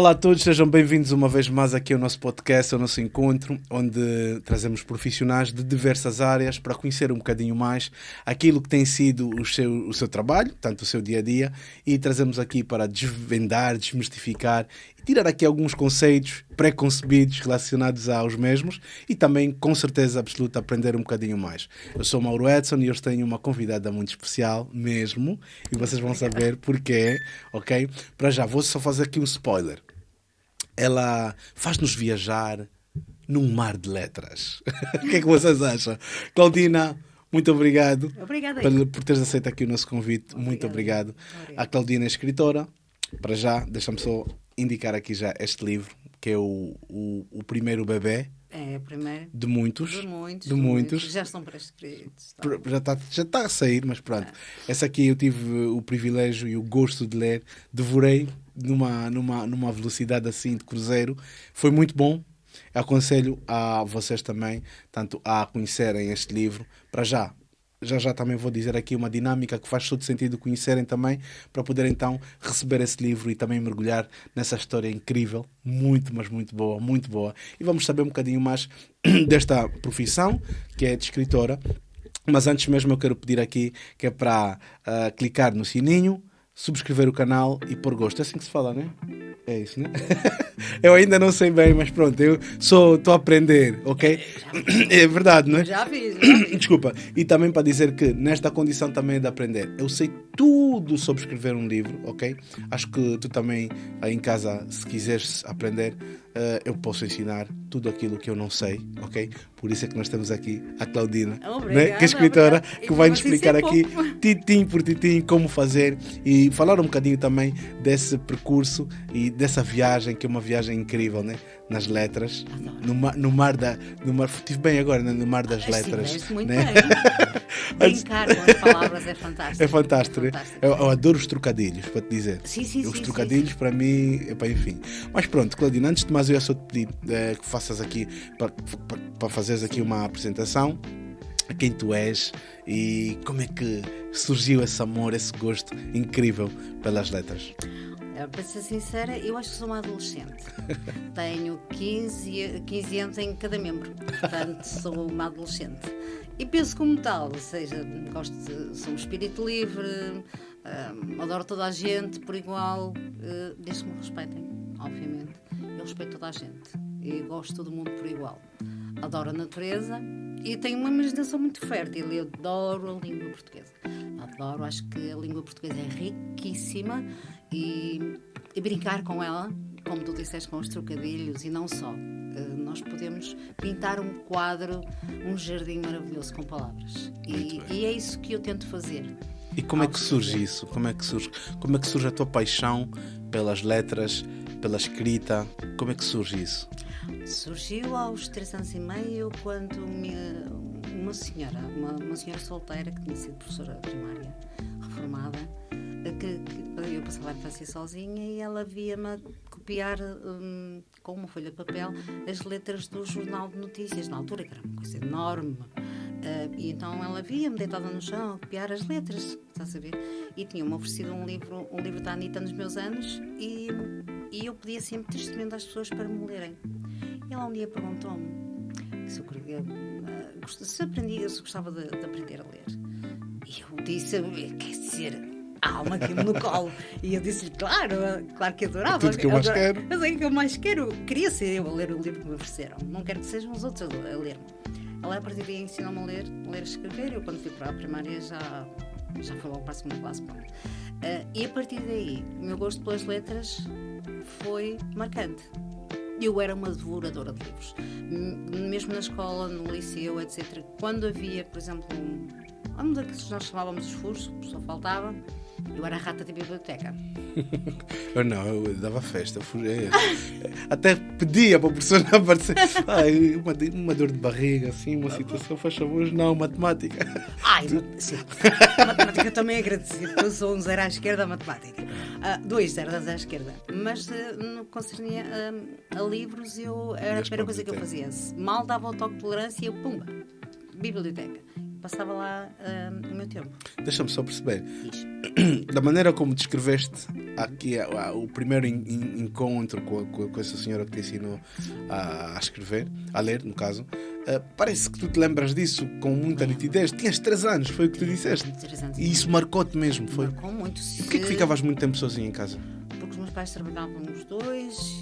Olá a todos, sejam bem-vindos uma vez mais aqui ao nosso podcast, ao nosso encontro, onde trazemos profissionais de diversas áreas para conhecer um bocadinho mais aquilo que tem sido o seu trabalho, tanto o seu dia-a-dia, e trazemos aqui para desvendar, desmistificar e tirar aqui alguns conceitos pré-concebidos relacionados aos mesmos e também, com certeza absoluta, aprender um bocadinho mais. Eu sou Mauro Edson e hoje tenho uma convidada muito especial, mesmo, e vocês vão saber porquê, ok? Para já, vou só fazer aqui um spoiler. Ela faz-nos viajar num mar de letras. O que é que vocês acham? Claudina, muito obrigado. Obrigada por teres aceito aqui o nosso convite. Muito obrigado. A Claudina é escritora. Para já, deixa-me só indicar aqui já este livro, que é o primeiro bebê. É o primeiro. De muitos. De muitos. Já estão prescritos. Já está a sair, mas pronto. Essa aqui eu tive o privilégio e o gosto de ler. Devorei numa velocidade assim de cruzeiro. Foi muito bom. Aconselho a vocês também, tanto a conhecerem este livro. Para já também vou dizer aqui uma dinâmica que faz todo sentido conhecerem também, para poderem então receber esse livro e também mergulhar nessa história incrível, muito, mas muito boa, muito boa. E vamos saber um bocadinho mais desta profissão, que é de escritora. Mas antes mesmo eu quero pedir aqui, que é para clicar no sininho, subscrever o canal e pôr gosto. É assim que se fala, né? É isso, né? Eu ainda não sei bem, mas pronto, eu estou a aprender, ok? É verdade, não é? Já fiz. Desculpa. E também para dizer que nesta condição também é de aprender. Eu sei tudo sobre escrever um livro, ok? Acho que tu também, aí em casa, se quiseres aprender, eu posso ensinar tudo aquilo que eu não sei, ok? Por isso é que nós temos aqui a Claudina, né? Que é escritora, que vai nos explicar aqui, titim por titim, como fazer e falar um bocadinho também desse percurso e dessa viagem, que é uma viagem incrível, né? Nas letras, no mar. Estive bem agora, né? No mar das letras. Muito né? bem. Brincar com as palavras é fantástico. É fantástico, né? Eu adoro os trocadilhos, para te dizer. Sim. Os trocadilhos, para mim, enfim. Mas pronto, Claudina, antes de mais, eu ia só te pedir que faças aqui, para fazeres aqui uma apresentação, a quem tu és e como é que surgiu esse amor, esse gosto incrível pelas letras. Para ser sincera, eu acho que sou uma adolescente. Tenho 15 anos em cada membro, portanto sou uma adolescente. E penso como tal, ou seja, sou um espírito livre, adoro toda a gente por igual, desde que me respeitem, obviamente. Eu respeito toda a gente e gosto de todo mundo por igual. Adoro a natureza e tenho uma imaginação muito fértil. Eu adoro a língua portuguesa. Adoro, acho que a língua portuguesa é riquíssima e brincar com ela, como tu disseste, com os trocadilhos e não só. Nós podemos pintar um quadro, um jardim maravilhoso com palavras. E é isso que eu tento fazer. E como é que surge isso? Como é que surge a tua paixão pelas letras, pela escrita? Como é que surge isso? Surgiu aos 3 anos e meio, quando uma senhora solteira, que tinha sido professora primária, reformada, que eu passava a infância sozinha e ela via-me copiar com uma folha de papel as letras do jornal de notícias, na altura, que era uma coisa enorme. E então ela via-me deitada no chão a copiar as letras, estás a ver? E tinha-me oferecido um livro da Anitta nos meus anos e eu pedia sempre testemunho às pessoas para me lerem. E ela um dia perguntou-me se eu gostava de aprender a ler. E eu disse, quer dizer, alma aqui no colo. E eu disse-lhe, claro que adorava. Tudo que eu mais quero. Mas é que eu mais quero. Queria ser eu a ler o livro que me ofereceram. Não quero que sejam os outros a ler-me. Ela, a partir daí, ensinou-me a ler e escrever. Eu, quando fui para a primária, já foi logo para a segunda classe. E a partir daí, o meu gosto pelas letras foi marcante. Eu era uma devoradora de livros. Mesmo na escola, no liceu, etc. Quando havia, por exemplo, um daqueles nós chamávamos os furos, o professor faltava, eu era a rata de biblioteca. Eu dava festa. Até pedia para a professora aparecer. Uma dor de barriga, assim, uma situação, faz favor, não, matemática. Sim. A matemática também é agradecida, porque eu sou um 0 à esquerda, a matemática. 2 zeros à esquerda. Mas no que concernia a livros, era a primeira coisa que eu fazia. Mal dava o toque de tolerância, eu, pumba, biblioteca. Passava lá o meu tempo. Deixa-me só perceber. Diz. Da maneira como descreveste aqui o primeiro encontro com essa senhora que te ensinou a escrever, a ler, no caso, parece que tu te lembras disso com muita nitidez. Tinhas 3 anos, foi o que tu disseste. 3 anos. E isso marcou-te mesmo, foi? Marcou muito. E porquê que ficavas muito tempo sozinho em casa? Porque os meus pais trabalhavam os dois,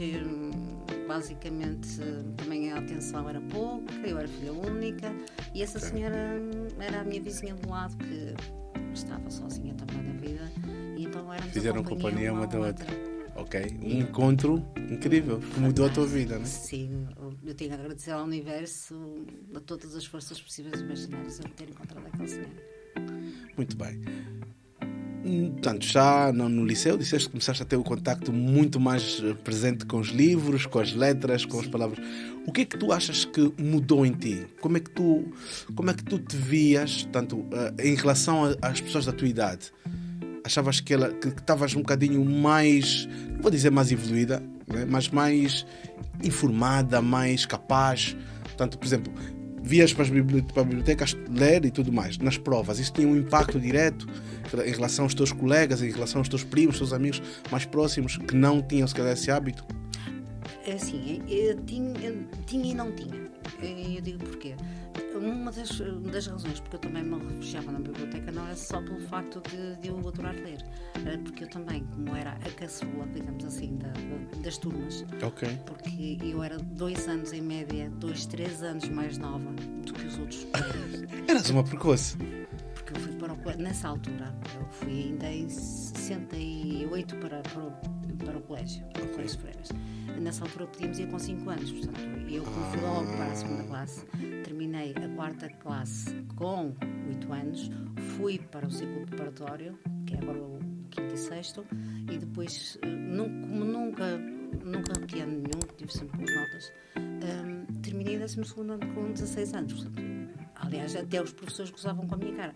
basicamente também a atenção era pouca, eu era filha única e essa senhora era a minha vizinha do lado que estava sozinha também na vida e então éramos Fizeram a companhia uma da outra. outra. Ok, um encontro incrível que mudou a tua vida, não é? Sim, eu tenho a agradecer ao universo, a todas as forças possíveis e imaginárias a ter encontrado aquela senhora. Muito bem. Portanto, já no liceu, disseste que começaste a ter o contacto muito mais presente com os livros, com as letras, com as palavras. O que é que tu achas que mudou em ti? Como é que tu te vias, tanto em relação às pessoas da tua idade? Achavas que estavas um bocadinho mais, não vou dizer mais evoluída, né? Mas mais informada, mais capaz? Portanto, por exemplo, vias para as bibliotecas ler e tudo mais, nas provas, isso tinha um impacto direto em relação aos teus colegas, em relação aos teus primos, aos teus amigos mais próximos que não tinham se calhar esse hábito? É assim, eu tinha e não tinha. Eu digo porquê. Uma das razões porque eu também me refugiava na biblioteca não era só pelo facto de eu adorar ler, era porque eu também, como era a caçula, digamos assim, das turmas, Ok. porque eu era 2 anos em média, 3 anos mais nova do que os outros colegas. Eras uma precoce. Porque eu fui para o colégio, nessa altura, eu fui ainda em 68 para o colégio, Colégio Freiras. Nessa altura podíamos ir com 5 anos, portanto, eu fui logo para a segunda classe, terminei a 4ª classe com 8 anos, fui para o ciclo preparatório, que é agora o 5º e 6º, e depois, como nunca repeti ano nenhum, tive sempre boas notas, terminei o 12º ano com 16 anos, portanto, aliás, até os professores gozavam com a minha cara.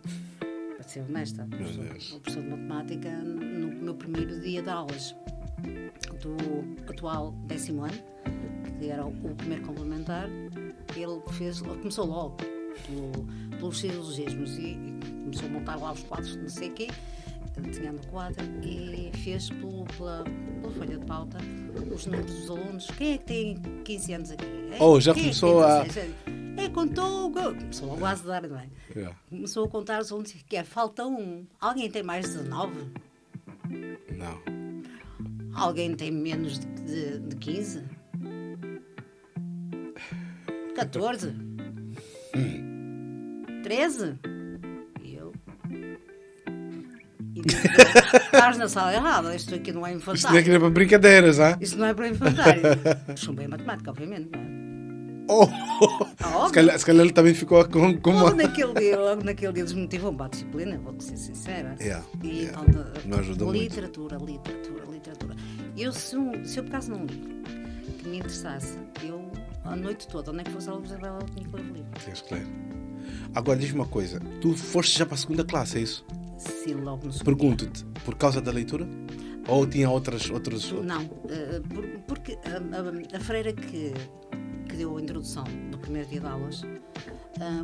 Para ser honesta, o professor de matemática, no meu primeiro dia de aulas do atual 10º ano, que era o primeiro complementar, ele começou logo pelos silogismos e começou a montar lá os quadros de não sei o quê, desenhando o quadro, e fez pela folha de pauta os números dos alunos. Quem é que tem 15 anos aqui? Já começou a... Contou, começou logo a azedar, não é? Yeah. Começou a contar os alunos que falta um. Alguém tem mais de 19? Não. Alguém tem menos de 15? 14? 13? E eu? Estás na sala errada, isto aqui não é infantário. Isto não é que era para brincadeiras, ah? Isto não é para infantário. Chumbei matemática, obviamente, não é? Se calhar ele também ficou com uma... Logo naquele dia desmotivou-me para a disciplina, vou ser sincera. Então, não ajudou literatura. Eu, se eu pegasse num livro que me interessasse, eu, a noite toda, onde é que fosse a luz da vela, eu tinha que ler o livro. Tens que ler. Agora, diz-me uma coisa. Tu foste já para a 2ª classe, é isso? Sim, logo no segundo. Pergunto-te, por causa da leitura? Ou tinha outros... Não, porque a freira que deu a introdução do primeiro dia de aulas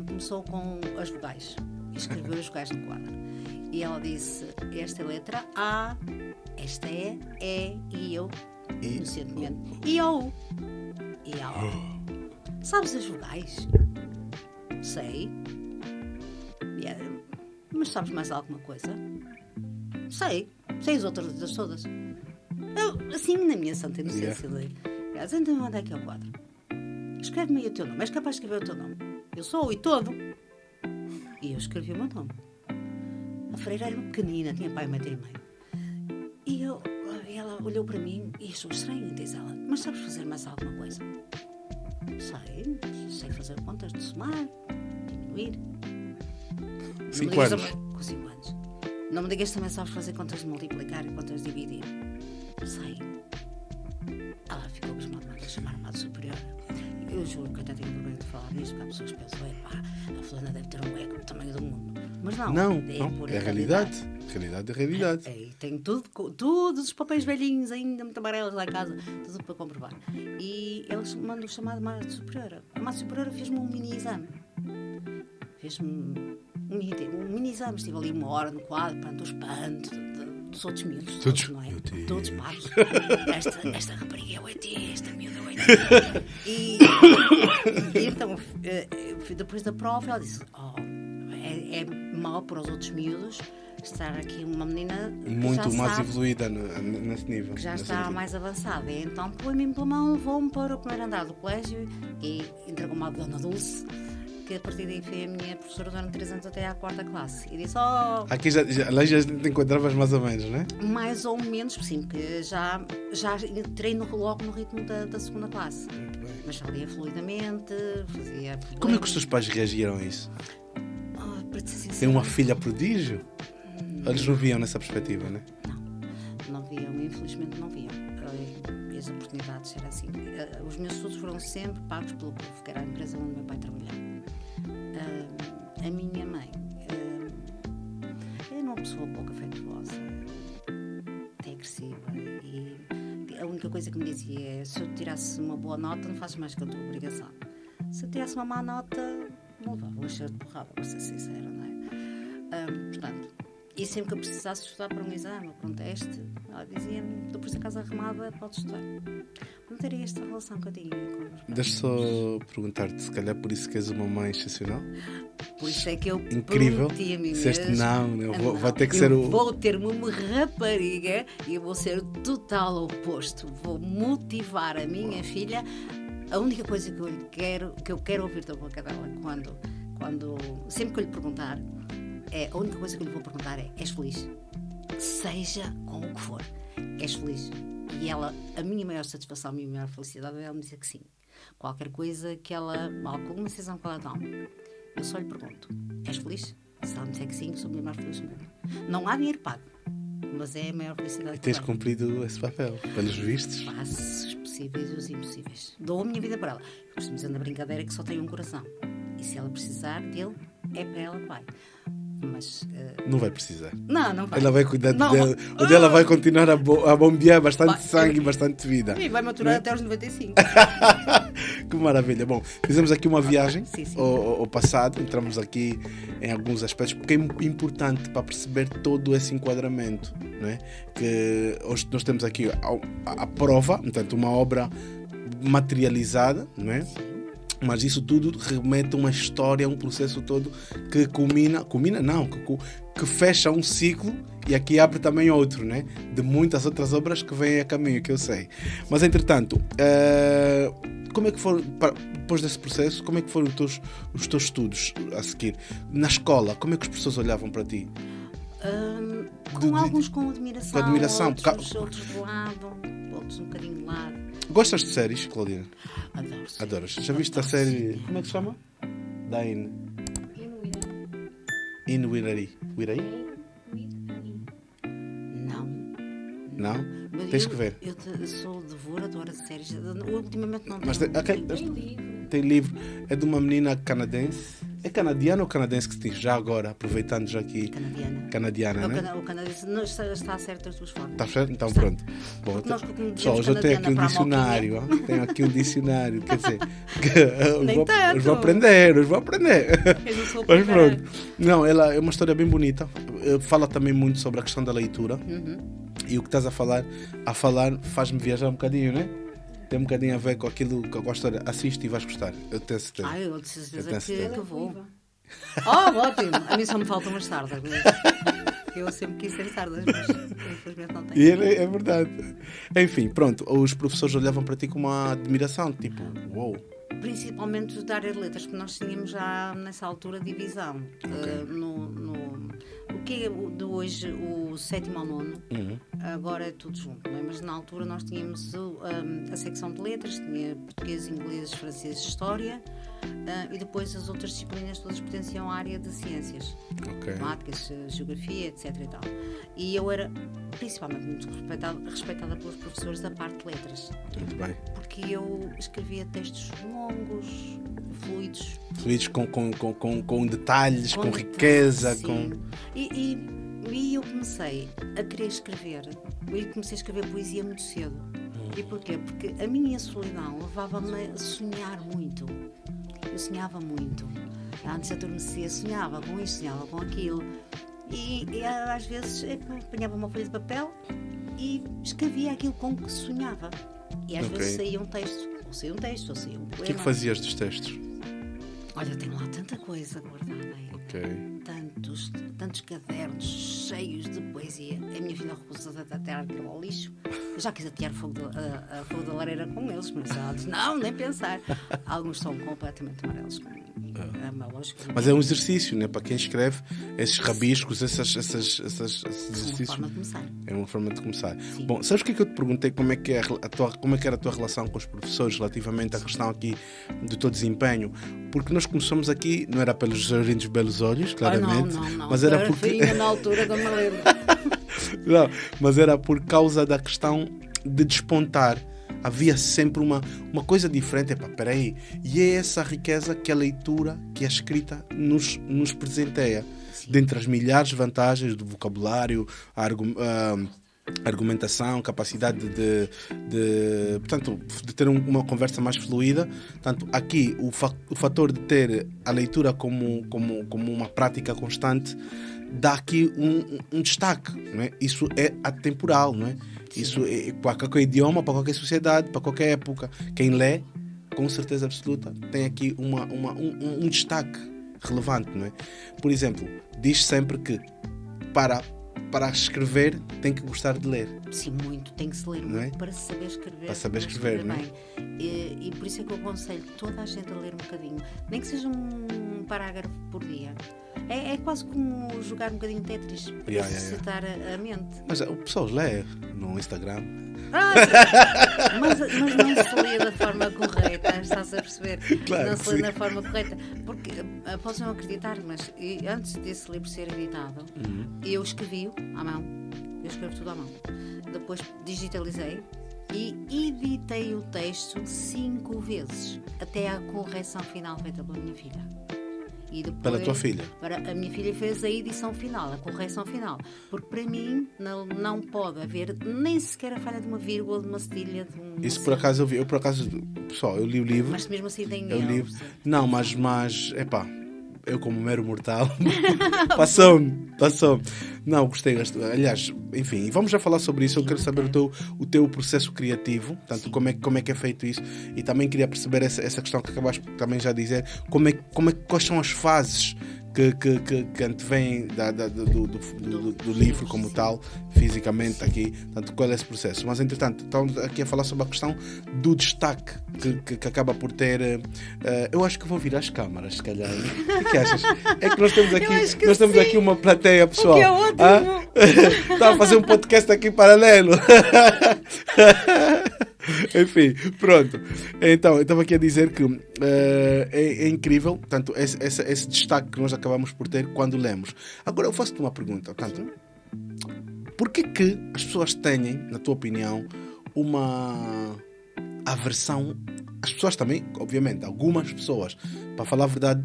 começou com as vogais e escreveu as vogais no quadro e ela disse: esta é a letra A, esta é E, e eu inocentemente e O e ela: sabes as vogais? Sei. Mas sabes mais alguma coisa? Sei as outras letras todas. Eu, assim, na minha santa inocência, então onde é que é o quadro? Escreve-me aí o teu nome. És capaz de escrever o teu nome? Eu sou e todo. E eu escrevi o meu nome. A freira era pequenina, tinha pai, 1,5 m. E ela olhou para mim e achou estranho, diz ela: mas sabes fazer mais alguma coisa? Sei fazer contas de somar, diminuir. 5 anos. Com 5 anos. Não me digas também sabes fazer contas de multiplicar e contas de dividir. Sei. Ela ficou abismada a chamar-me a superior. Eu juro que até tenho vergonha de falar nisto, porque as pessoas pensam: a fulana deve ter um ego do tamanho do mundo. Mas não, é a realidade. Realidade é realidade. Tenho todos os papéis velhinhos ainda, muito amarelos lá em casa, tudo para comprovar. E eles mandam chamar de Madre Superiora. A Madre Superiora fez-me um mini-exame. Fez-me um mini-exame. Estive ali 1 hora no quadro, perante o espanto dos outros miúdos, Todos, não é? meu Deus. Todos parvos. Esta rapariga é o ET, esta miúda é o ET. E então, depois da prova, ela disse: é mau para os outros miúdos estar aqui uma menina que Muito já mais sabe, evoluída nesse nível. que já nesse está nível. mais avançada. E então põe-me pela mão, levou-me para o primeiro andar do colégio e entregou-me à Dona Dulce, que a partir daí foi a minha professora durante 3 anos até à 4ª classe. E disse: Aqui lá já te encontravas mais ou menos, né? mais ou menos, sim, porque já entrei logo no ritmo da 2ª classe. Muito bem. Mas já lia fluidamente, fazia. Como é que os teus pais reagiram a isso? Para te ser sincera, Tem uma filha prodígio? Eles não viam nessa perspectiva, né? Não viam, infelizmente não viam. As oportunidades eram assim. Os meus estudos foram sempre pagos pelo CUF, que era a empresa onde meu pai trabalhava. A minha mãe era uma pessoa pouco afetuosa, até agressiva, e a única coisa que me dizia é: se eu tirasse uma boa nota, não fazes mais que a tua obrigação. Se eu tirasse uma má nota, não levava um cheiro de porrada, para ser sincera, não é? Portanto, e sempre que eu precisasse estudar para um exame ou para um teste, ela dizia-me: estou por essa casa arrumada, podes estudar. Não teria esta relação que eu tinha com os meus pais. Deixa só perguntar-te, se calhar por isso que és uma mãe excepcional? Por isso é que eu Incrível. prometi a mim Disseste mesmo: não, né? não, Vai ter que eu ser o... vou ter-me uma rapariga e eu vou ser o total oposto. Vou motivar a minha filha. A única coisa que eu quero ouvir da boca dela sempre que eu lhe perguntar, a única coisa que eu lhe vou perguntar é: és feliz? Seja com o que for, és feliz? E ela, a minha maior satisfação, a minha maior felicidade é ela me dizer que sim. Qualquer coisa que ela, alguma decisão que ela tome, eu só lhe pergunto: és feliz? Se ela me disser que sim, sou a minha maior feliz do mundo. Não há dinheiro pago, mas é a maior felicidade E que tens eu tenho. cumprido esse papel, pelos vistos. Faço os possíveis e os impossíveis. Dou a minha vida para ela. Eu costumo dizer na brincadeira que só tem um coração. E se ela precisar dele, é para ela que vai. Mas... Não vai precisar. Não vai. Ela vai cuidar Não. dela. O dela vai continuar a bombear bastante Vai. sangue e bastante vida. E vai maturar até aos 95. Que maravilha. Bom, fizemos aqui uma viagem Sim. ao passado, entramos aqui em alguns aspectos, porque é importante para perceber todo esse enquadramento, não é? Que hoje nós temos aqui a prova, portanto, uma obra materializada, não é? Mas isso tudo remete a uma história, a um processo todo que que fecha um ciclo e aqui abre também outro, né? De muitas outras obras que vêm a caminho, que eu sei. Mas, entretanto, como é que foram, depois desse processo, como é que foram os teus estudos a seguir? Na escola, como é que os professores olhavam para ti? Alguns com admiração, Com admiração, outros de lado, outros um bocadinho de lado. Gostas de séries, Claudina? Adoro. Adoras. Já viste a série, como é que se chama? Dain Inwirari. Não? Mas Tens que ver. Eu sou devoradora de séries. Ultimamente não tenho. Mas tem livro. É de uma menina canadense. É canadiana ou canadense que se diz? Já agora, aproveitando já aqui. Canadiana, né? O canadense não está certo das duas formas. Está certo? Então Está. pronto. Bom, Porque nós, como dizemos, pessoal, hoje eu tenho aqui um canadiana para a dicionário. Ó. Tenho aqui um dicionário. Quer dizer, Nem tanto. Hoje vou aprender. Eu não sou Mas primeira. pronto. Não, ela é uma história bem bonita. Fala também muito sobre a questão da leitura. E o que estás a falar faz-me viajar um bocadinho, né? Tem um bocadinho a ver com aquilo que eu gosto. Assiste e vais gostar. Eu tenho certeza. Eu tenho certeza certeza. que vou. Ótimo! A mim só me faltam as sardas. Eu sempre quis ser sardas, mas infelizmente não tenho. E é verdade. Enfim, pronto. Os professores olhavam para ti com uma admiração. Tipo, uou. Principalmente da área de letras, porque nós tínhamos já nessa altura divisão. O que é de hoje o 7º ao 9º, agora é tudo junto, não é? Mas na altura nós tínhamos a secção de letras, tinha português, inglês, francês, história, e depois as outras disciplinas todas pertenciam à área de ciências, matemáticas, geografia, etc. E tal. E eu era principalmente muito respeitada pelos professores da parte de letras. Muito bem. Porque eu escrevia textos longos, fluidos. Fluidos com detalhes, com riqueza. Sim. E eu comecei a querer escrever. Eu comecei a escrever poesia muito cedo. E porquê? Porque a minha solidão levava-me a sonhar muito. Eu sonhava muito. Antes de adormecer, sonhava com isto, sonhava com aquilo. E às vezes apanhava uma folha de papel e escrevia aquilo com que sonhava. E às vezes saía um texto, ou saía um poema. O que fazias dos textos? Olha, eu tenho lá tanta coisa guardada aí. Tantos cadernos cheios de poesia. A minha filha recusa até aquilo ao lixo. Eu já quis atear fogo da lareira com eles, mas ela disse, não, nem pensar. Alguns são completamente amarelos. Mas é um exercício, né? Para quem escreve, esses rabiscos, esses exercícios. É uma forma de começar. É uma forma de começar. Sim. Bom, sabes o que é que eu te perguntei? Como é que era a tua relação com os professores relativamente à questão aqui do teu desempenho? Porque nós começamos aqui, não era pelos lindos belos olhos, claramente. Não. Mas era porque... na altura que eu me lembro. Não, mas era por causa da questão de despontar. Havia sempre uma coisa diferente. Peraí. E é essa riqueza que a leitura, que a escrita nos presenteia. Sim. Dentre as milhares de vantagens do vocabulário, a argumentação, capacidade de ter uma conversa mais fluida. Portanto, aqui o fator de ter a leitura como uma prática constante dá aqui um destaque, não é? Isso é atemporal, não é? Isso é para qualquer idioma, para qualquer sociedade, para qualquer época. Quem lê, com certeza absoluta, tem aqui um destaque relevante, não é? Por exemplo, diz sempre que para escrever tem que gostar de ler. Sim, muito. Tem que se ler muito para saber escrever. Para saber escrever, não é? Bem. E por isso é que eu aconselho toda a gente a ler um bocadinho. Nem que seja um parágrafo por dia. É quase como jogar um bocadinho de Tetris. Para exercitar a mente. Mas o pessoal lê no Instagram. Mas não se lê da forma correta, estás a perceber? Claro, não se lê da forma correta. Porque podes não acreditar, mas antes desse livro ser editado, eu escrevi-o à mão. Eu escrevo tudo à mão. Depois digitalizei e editei o texto 5 vezes, até à correção final feita pela minha filha. E depois, pela tua filha? A minha filha fez a edição final, a correção final. Porque para mim não pode haver nem sequer a falha de uma vírgula, de uma cedilha, de um... Isso por acaso eu vi. Pessoal, eu li o livro. Mas mesmo assim tem erros. Não, mas eu como mero mortal passou-me. Não, gostei. Aliás, enfim, vamos já falar sobre isso. Eu quero saber o teu processo criativo, portanto, como é que é feito isso, e também queria perceber essa questão que acabaste também já dizer, quais são as fases que antevêm do livro como tal, fisicamente aqui, portanto, qual é esse processo. Mas entretanto, estamos aqui a falar sobre a questão do destaque que acaba por ter. Eu acho que vou virar as câmaras, se calhar. O que achas? É que nós temos aqui uma plateia, pessoal. Que é ótimo. Está a fazer um podcast aqui paralelo. Enfim, pronto. Então, eu estava aqui a dizer que é incrível, portanto, esse destaque que nós acabamos por ter quando lemos. Agora, eu faço-te uma pergunta. Portanto, por que as pessoas têm, na tua opinião, uma aversão? As pessoas também, obviamente, algumas pessoas, para falar a verdade,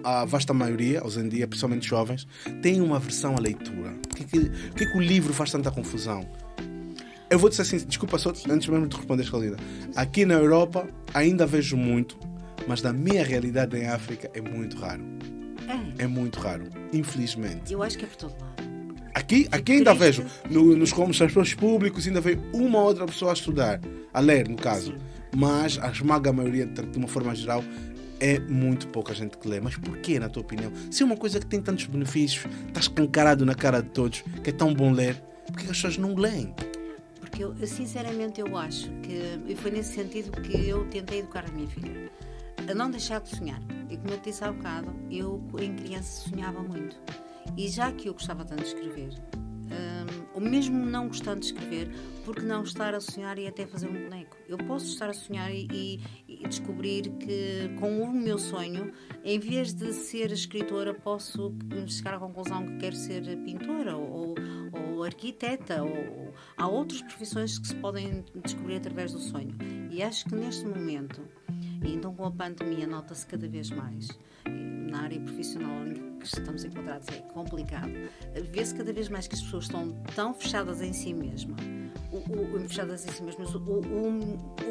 a vasta maioria, hoje em dia, principalmente jovens, têm uma aversão à leitura. Por que o livro faz tanta confusão? Eu vou dizer assim, desculpa só, antes mesmo de responder, Carolina. Aqui na Europa ainda vejo muito, mas na minha realidade em África é muito raro. É muito raro, infelizmente. Eu acho que é por todo lado. Aqui ainda vejo, nos transportes públicos, ainda vejo uma ou outra pessoa a estudar, a ler, no caso. Sim. Mas a esmaga maioria, de uma forma geral, é muito pouca gente que lê. Mas porquê, na tua opinião? Se é uma coisa que tem tantos benefícios, está escancarado na cara de todos, que é tão bom ler, por que as pessoas não leem? Porque eu sinceramente eu acho que, e foi nesse sentido que eu tentei educar a minha filha, a não deixar de sonhar. E como eu te disse há bocado, eu em criança sonhava muito. E já que eu gostava tanto de escrever, ou mesmo não gostando de escrever, porque não estar a sonhar e até fazer um boneco? Eu posso estar a sonhar e descobrir que com o meu sonho, em vez de ser escritora, posso chegar à conclusão que quero ser pintora ou arquiteta, ou há outras profissões que se podem descobrir através do sonho. E acho que neste momento, e então com a pandemia nota-se cada vez mais, na área profissional em que estamos enquadrados é complicado. Vê-se cada vez mais que as pessoas estão tão fechadas em si mesmas. Fechadas em si mesmas. O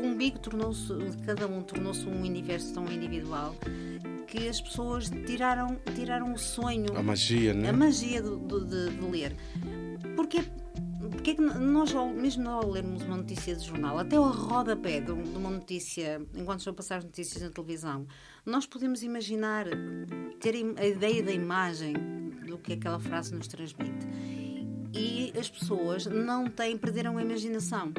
umbigo tornou-se, cada um tornou-se um universo tão individual que as pessoas tiraram o sonho, a magia, né? A magia de ler. Porque é que nós, mesmo ao lermos uma notícia de jornal, até ao rodapé de uma notícia, enquanto estou a passar as notícias na televisão, nós podemos imaginar, ter a ideia da imagem do que aquela frase nos transmite. E as pessoas perderam a imaginação.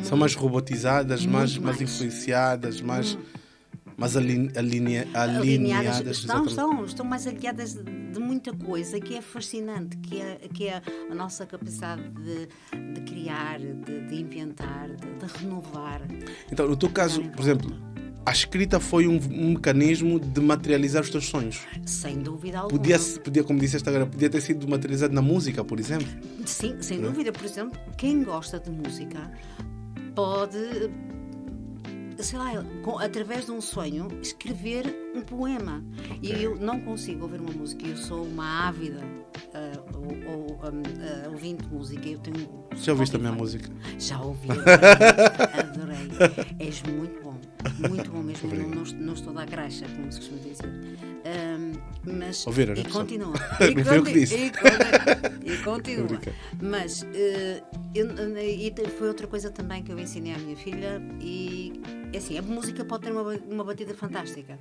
São mais robotizadas, mais influenciadas, mais alinhadas. Estão mais alinhadas de muita coisa que é fascinante, que é a nossa capacidade de criar, de inventar, de renovar. Então, no teu caso, por exemplo, a escrita foi um mecanismo de materializar os teus sonhos. Sem dúvida alguma. Podia, como disseste agora, podia ter sido materializado na música, por exemplo? Sim, sem dúvida. Por exemplo, quem gosta de música pode, sei lá, através de um sonho, escrever um poema. Okay. E eu não consigo ouvir uma música. Eu sou uma ávida ouvinte de música. Eu tenho. Já ouviste a minha música? Já ouvi. Adorei. És muito bom. Muito bom mesmo. Não estou da graxa, como se costuma dizer. Mas ouviram, e continua. E continua. Mas foi outra coisa também que eu ensinei à minha filha. E assim, a música pode ter uma batida fantástica,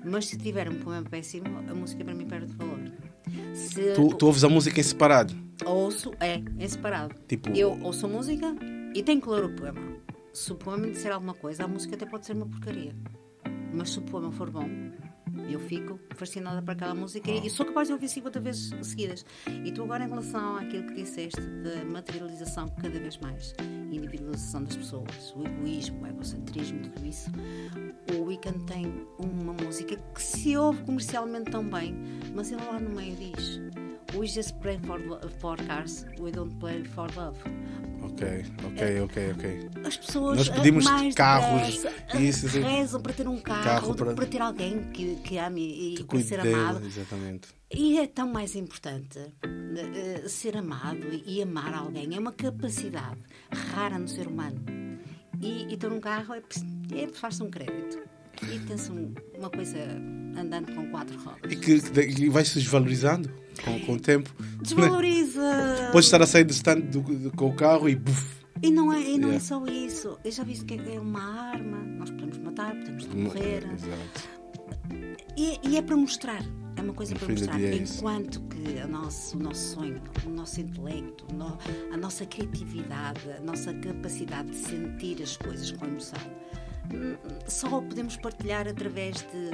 mas se tiver um poema péssimo, a música para mim perde valor. Tu ouves a música em separado? Ouço, em separado. Eu ouço a música e tenho que ler o poema. Se o poema me disser alguma coisa, a música até pode ser uma porcaria, mas se o poema for bom, eu fico fascinada por aquela música e sou capaz de ouvir 50 vezes seguidas. E tu agora, em relação àquilo que disseste da materialização cada vez mais, individualização das pessoas, o egoísmo, o egocentrismo, tudo isso, o Weeknd tem uma música que se ouve comercialmente tão bem, mas ele lá no meio diz: We just pray for cars, we don't pray for love. Ok. As pessoas nós pedimos mais carros, rezam para ter um carro para ter alguém que ame e para ser amado. Exatamente. E é tão mais importante ser amado e amar alguém. É uma capacidade rara no ser humano. E ter um carro faz-se um crédito. E tem-se uma coisa andando com 4 rodas. E que vai-se desvalorizando com o tempo. Desvaloriza. Podes estar a sair do stand com o carro e buf. E não é só isso. Eu já vi que é uma arma. Nós podemos matar, podemos morrer. Exato. E é para mostrar. É uma coisa para mostrar. Enquanto que o nosso sonho, o nosso intelecto, a nossa criatividade, a nossa capacidade de sentir as coisas com emoção, só podemos partilhar através de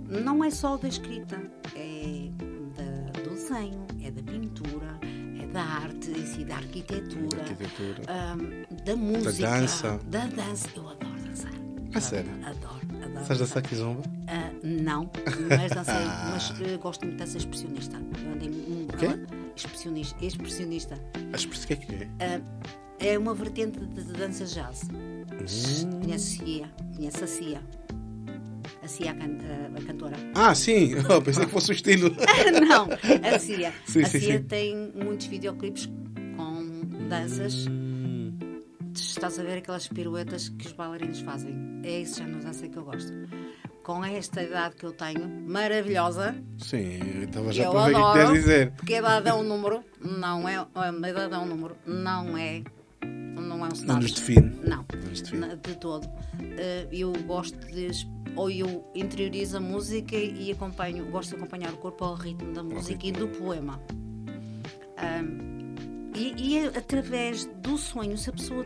não é só da escrita, é do desenho, é da pintura, é da arte em si, da arquitetura, da música, da dança. Eu adoro dançar. Sério? Adoro. Sabes dançar kizomba? Não, mas dancei, mas gosto muito de dança expressionista. Eu andei expressionista. O que é? É uma vertente de dança jazz. Conhece a Cia? A Cia, a cantora. Sim, pensei que fosse o estilo. Não, a Cia. Sim, a Cia tem muitos videoclipes com danças. Estás a ver aquelas piruetas que os bailarinos fazem. É esse género de dança que eu gosto. Com esta idade que eu tenho, maravilhosa. Sim, eu estava já para ver o que queres dizer. Porque a idade é um número, não é. A idade é um número, não é um status. Não nos define. Não, de todo. Eu gosto eu interiorizo a música e gosto de acompanhar o corpo ao ritmo da música e do poema. E através do sonho, se a pessoa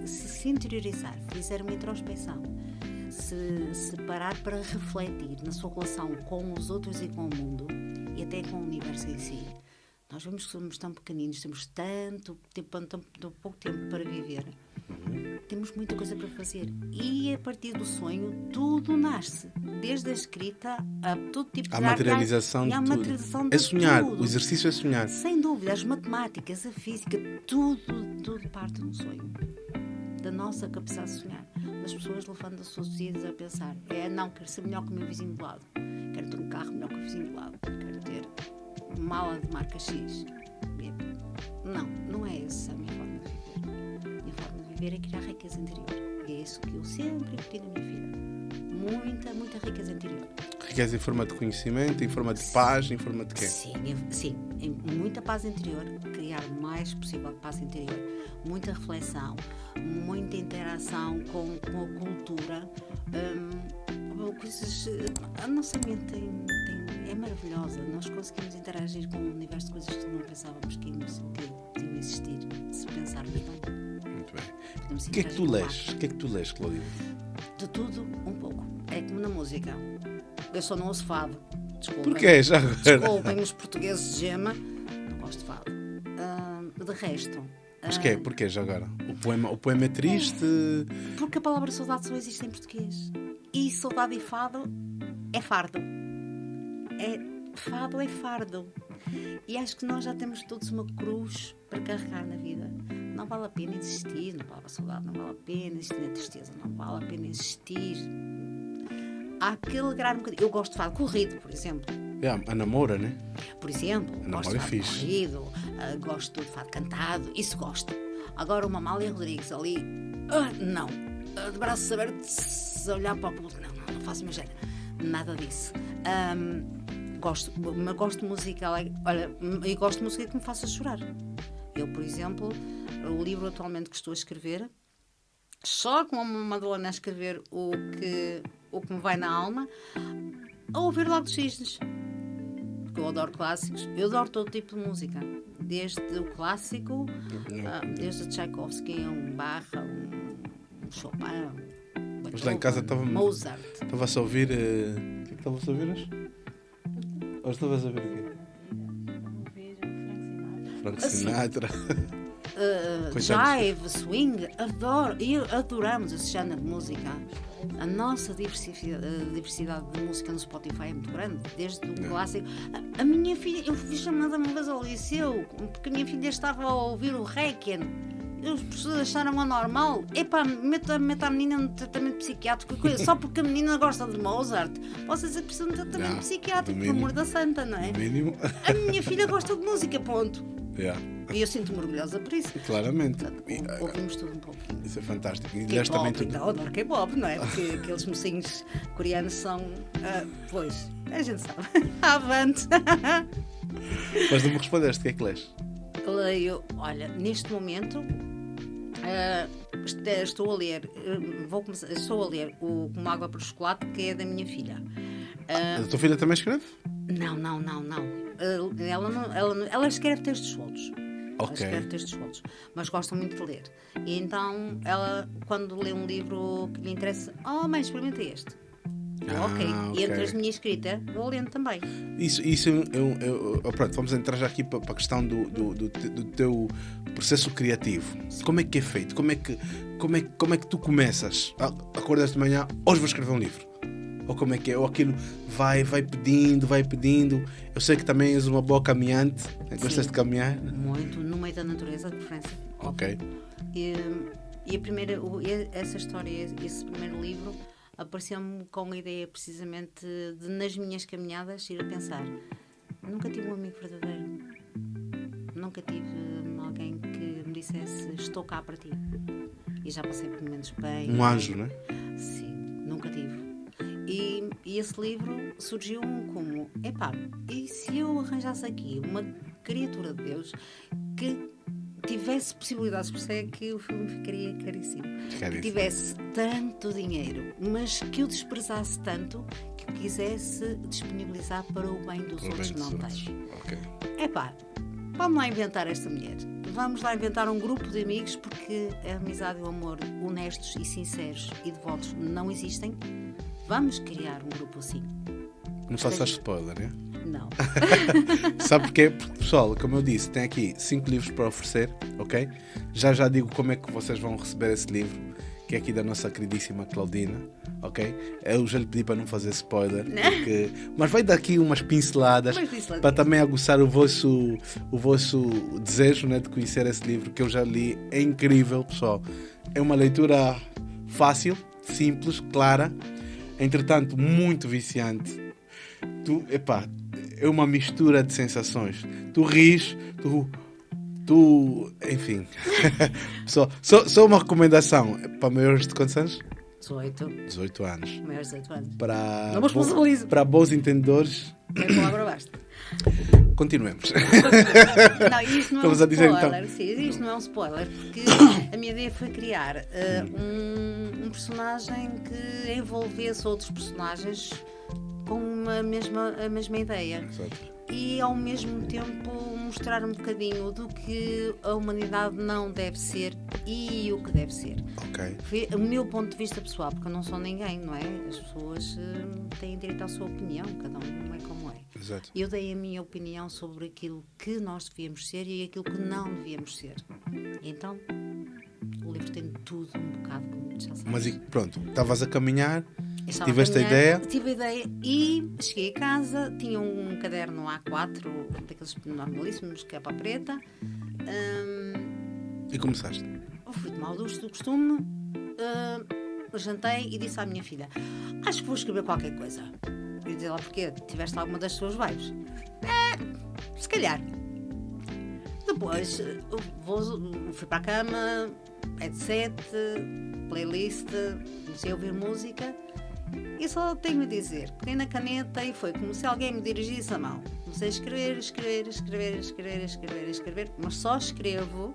se interiorizar, fizer uma introspecção, se parar para refletir na sua relação com os outros e com o mundo e até com o universo em si, nós vemos que somos tão pequeninos, temos tão pouco tempo para viver, temos muita coisa para fazer. E a partir do sonho, tudo nasce, desde a escrita a todo tipo de arte. A materialização de tudo. É sonhar, o exercício é sonhar. Sem dúvida, as matemáticas, a física, tudo parte de um sonho, da nossa capacidade de sonhar. Mas as pessoas levando os seus dias a pensar: não, quero ser melhor que o meu vizinho do lado, quero ter um carro melhor que o vizinho do lado, quero ter uma mala de marca X. Não é essa a minha forma de viver. A minha forma de viver é criar riqueza interior. E é isso que eu sempre pedi na minha vida. Muita riqueza interior. Riqueza em forma de conhecimento, em forma de paz, em forma de quê? Sim, em muita paz interior, criar o mais possível de paz interior, muita reflexão, muita interação com a cultura, coisas. A nossa mente é maravilhosa, nós conseguimos interagir com um universo de coisas que não pensávamos que iam existir, se pensarmos bem. Muito bem. O que é que tu lês? O que é que tu lês, Cláudia? De tudo, um pouco. É como na música. Eu só não ouço fado. Desculpem. Porquê? Já agora? Desculpem os portugueses de gema. Não gosto de fado. De resto... Mas porquê já agora? O poema é triste? Porque a palavra saudade só existe em português. E saudade e fado é fardo. Fado é fardo. E acho que nós já temos todos uma cruz para carregar na vida. Não vale a pena existir na palavra saudade, não vale a pena existir na tristeza, não vale a pena existir. Há que alegrar um bocadinho. Eu gosto de fado corrido, por exemplo. A namora, né? Por exemplo, gosto de fado corrido, gosto de fado cantado, isso gosto. Agora uma Amália Rodrigues ali, não. De braços abertos, a olhar para o público, não faço o meu género. Nada disso. Gosto de música, olha, e gosto de música que me faça chorar. Eu, por exemplo, o livro atualmente que estou a escrever, só com uma Madalena a escrever o que me vai na alma, a ouvir Lago dos Cisnes. Porque eu adoro clássicos, eu adoro todo tipo de música, desde o clássico, desde Tchaikovsky, um Bach, um Chopin, mas lá em casa Mozart. Estava-se a ouvir. O que é que estavas a ouvir hoje? Hoje estavas a ouvir o quê? Frank Sinatra. Jive, swing, adoro. E adoramos esse género de música. A nossa diversidade de música no Spotify é muito grande, desde o clássico. A minha filha, eu fui chamada uma vez ao liceu porque a minha filha estava a ouvir o Requiem. E os professores acharam anormal. Meta a menina no tratamento psiquiátrico, só porque a menina gosta de Mozart. Posso dizer que precisa de um tratamento psiquiátrico, por amor da santa, não é? Mínimo. A minha filha gosta de música, ponto. E eu sinto-me orgulhosa por isso. Claramente. Ouvimos tudo um pouquinho. Isso é fantástico. E K-pop, também então, adoro K-pop, não é? Porque aqueles mocinhos coreanos são... pois, a gente sabe. Avante! Mas não me respondeste, o que é que lês? Leio, olha, neste momento estou a ler o Como Água para o Chocolate, que é da minha filha. A tua filha também escreve? Não. Ela escreve textos soltos. Okay. Ela escreve textos soltos, mas gosta muito de ler. E então, ela, quando lê um livro que lhe interessa, mãe, experimenta este. Ok. E entre a minha escrita, vou lendo também. Pronto, vamos entrar já aqui para a questão do teu processo criativo. Sim. Como é que é feito? Como é que tu começas? Acordas de manhã, hoje vou escrever um livro. Ou como é que é? Ou aquilo vai pedindo. Eu sei que também és uma boa caminhante. Gostas de caminhar? Muito, no meio da natureza, de preferência. Ok. E essa história, esse primeiro livro, apareceu-me com a ideia precisamente de, nas minhas caminhadas, ir a pensar: nunca tive um amigo verdadeiro, nunca tive alguém que me dissesse estou cá para ti, e já passei por momentos bem. Um anjo, não é? Sim, nunca tive. E esse livro surgiu como: e se eu arranjasse aqui uma criatura de Deus que tivesse possibilidades, por isso é que o filme ficaria caríssimo, que tivesse tanto dinheiro, mas que o desprezasse tanto que o quisesse disponibilizar para o bem dos outros que não têm. Okay. Vamos lá inventar esta mulher. Vamos lá inventar um grupo de amigos, porque a amizade e o amor honestos e sinceros e devotos não existem. Vamos criar um grupo assim. Não faças spoiler, é? Não. Sabe porquê? Porque, pessoal, como eu disse, tem aqui 5 livros para oferecer, ok? Já digo como é que vocês vão receber esse livro, que é aqui da nossa queridíssima Claudina, ok? Eu já lhe pedi para não fazer spoiler, mas vai dar aqui umas pinceladas para também aguçar o vosso desejo, né, de conhecer esse livro, que eu já li. É incrível, pessoal. É uma leitura fácil, simples, clara, entretanto muito viciante. É uma mistura de sensações. Tu ris, enfim. Só uma recomendação para maiores de quantos anos? 18 anos. Maiores de 18 anos. Para, Não responsabilizo. para bons entendedores. Meia palavra basta. Continuemos. Não, isto não Estamos é a um dizer, spoiler. então. Sim, isto não é um spoiler, porque a minha ideia foi criar um personagem que envolvesse outros personagens com a mesma ideia. Exato. E ao mesmo tempo mostrar um bocadinho do que a humanidade não deve ser e o que deve ser. Ok. Foi o meu ponto de vista pessoal, porque eu não sou ninguém, não é? As pessoas têm direito à sua opinião, cada um é como é. Exato. Eu dei a minha opinião sobre aquilo que nós devíamos ser e aquilo que não devíamos ser. Então, o livro tem tudo um bocado, como já sabes. Mas pronto, estavas a caminhar, Estava tiveste a caminhar, ideia. Tive a ideia e cheguei a casa, tinha um caderno A4, daqueles normalíssimos, capa preta. E começaste. Fui tomar o ducho do costume, jantei e disse à minha filha: acho que vou escrever qualquer coisa. E disse ela: porquê? Tiveste alguma das suas vibes? Se calhar. Depois fui para a cama, headset, playlist, comecei a ouvir música e só tenho a dizer, peguei na caneta e foi como se alguém me dirigisse a mão. Comecei a escrever, mas só escrevo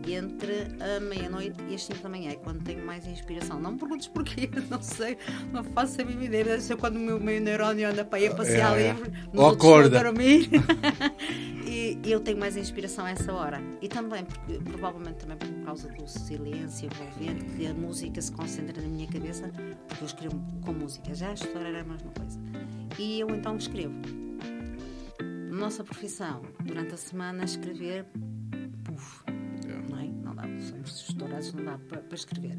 entre a meia-noite e as 5 da manhã, é quando tenho mais inspiração. Não me perguntes porquê, não sei, não faço a mínima ideia. Deve ser quando o meu neurónio anda para ir a passear livre, nos ou outros acorda. a dormir. E eu tenho mais inspiração a essa hora. E também, provavelmente também por causa do silêncio envolvente, que a música se concentra na minha cabeça, porque eu escrevo com música. Já a história era a mesma coisa. E eu então escrevo. Nossa profissão, durante a semana, escrever, não é? Não dá, somos estourados, não dá para escrever.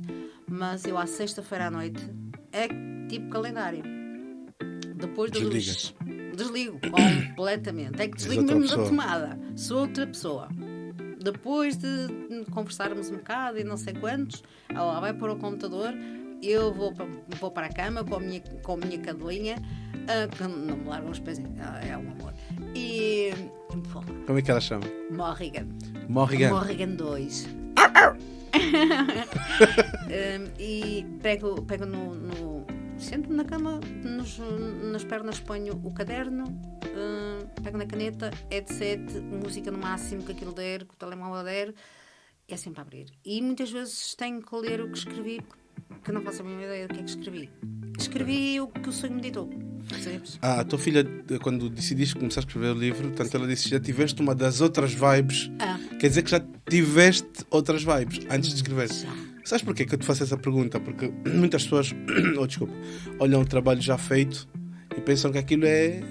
Mas eu, à sexta-feira à noite, é tipo calendário. Depois da luz, desligo completamente. É que desligo mesmo da tomada. Sou outra pessoa. Depois de conversarmos um bocado e não sei quantos, ela vai para o computador, eu vou para a cama com a minha cadelinha, que não me largam os pés, é um amor. E Como é que ela chama? Morrigan. Morrigan 2. E pego sento-me na cama, nas pernas ponho o caderno, pego na caneta, headset, música no máximo que aquilo der, que o telemóvel der, é sempre a abrir. E muitas vezes tenho que ler o que escrevi, porque não faço a mínima ideia do que é que escrevi. Escrevi o que o sonho me ditou. A tua filha, quando decidiste começar a escrever o livro, portanto, ela disse que já tiveste uma das outras vibes. Quer dizer que já tiveste outras vibes antes de escrever. Sabes porquê que eu te faço essa pergunta? Porque muitas pessoas olham o trabalho já feito e pensam que aquilo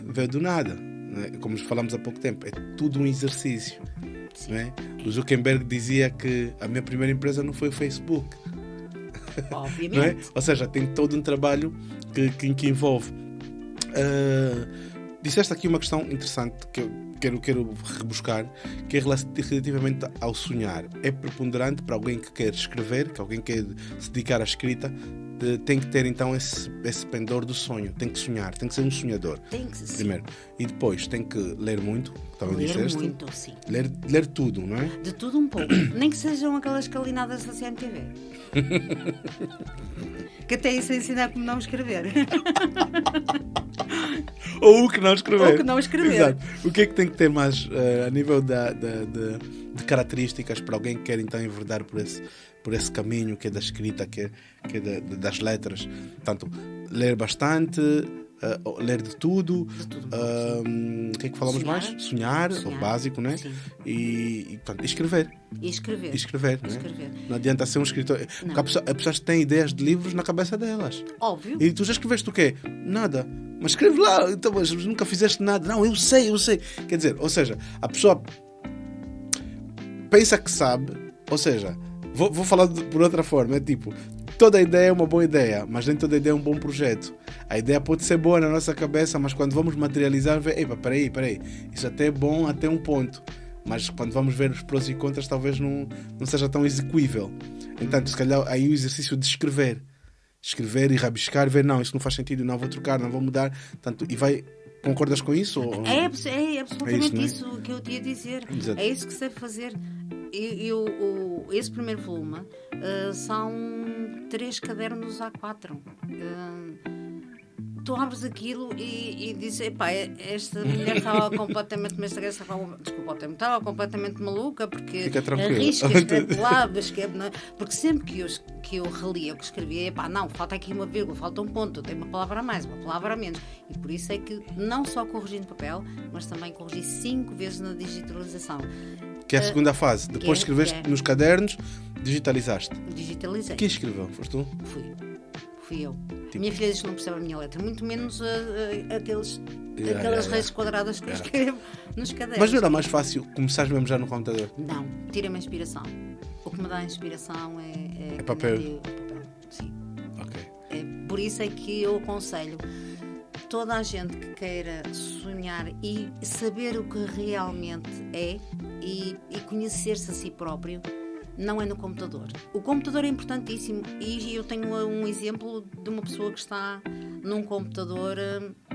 veio do nada, né? Como falamos há pouco tempo, é tudo um exercício, né? O Zuckerberg dizia que a minha primeira empresa não foi o Facebook. Obviamente. Não é? Ou seja, tem todo um trabalho que envolve. Disseste aqui uma questão interessante que eu quero rebuscar, que é relativamente ao sonhar. É preponderante para alguém que quer escrever, que alguém quer se dedicar à escrita, tem que ter então esse pendor do sonho, tem que sonhar, tem que ser um sonhador. Tem que ser. Primeiro. E depois tem que ler muito, também ler disseste. muito, sim. Ler tudo, não é? De tudo um pouco. Nem que sejam aquelas calinadas da CMTV. Que até isso ensina como não escrever. Ou o que não escrever. Ou o que não escrever. Exato. O que é que tem que ter mais a nível de características para alguém que quer então enverdar por esse caminho que é da escrita, que é das letras? Portanto, ler bastante, ler de tudo. O que é que falamos mais? Sonhar, o básico, né? Sim. E portanto, escrever. E escrever. Né? Não adianta ser um escritor. Porque há pessoas que têm ideias de livros na cabeça delas. Óbvio. E tu já escreveste o quê? Nada. Mas escreve lá. Então, mas nunca fizeste nada. Não, eu sei. Quer dizer, ou seja, a pessoa pensa que sabe. Ou seja, vou falar por outra forma. É tipo, toda ideia é uma boa ideia, mas nem toda ideia é um bom projeto. A ideia pode ser boa na nossa cabeça, mas quando vamos materializar, peraí. Isso até é bom até um ponto. Mas quando vamos ver os prós e contras, talvez não seja tão execuível. Então, se calhar, aí o exercício de escrever escrever e rabiscar, ver, não, isso não faz sentido, não vou trocar, não vou mudar. Tanto, e vai... Concordas com isso? Ou... É absolutamente é isso que eu te ia dizer. Exato. É isso que se deve fazer. Esse primeiro volume são 3 cadernos A4. Tu abres aquilo e dizes, epá, esta mulher estava completamente, estava completamente maluca, porque arrisca, escreve lá, porque sempre que eu relia o que escrevia, epá, não, falta aqui uma vírgula, falta um ponto, tem uma palavra a mais, uma palavra a menos, e por isso é que não só corrigi no papel, mas também corrigi 5 vezes na digitalização. Que é a segunda fase, depois escreveste nos cadernos, digitalizaste. Digitalizei. Quem escreveu? Foste tu? Fui eu. Minha filha diz que não percebe a minha letra, muito menos aquelas raízes quadradas que eu escrevo nos cadernos. Mas não era mais fácil começares mesmo já no computador? Não, tira-me a inspiração. O que me dá a inspiração é papel. Sim. Ok. Por isso é que eu aconselho toda a gente que queira sonhar e saber o que realmente é e conhecer-se a si próprio. Não é no computador. O computador é importantíssimo e eu tenho um exemplo de uma pessoa que está num computador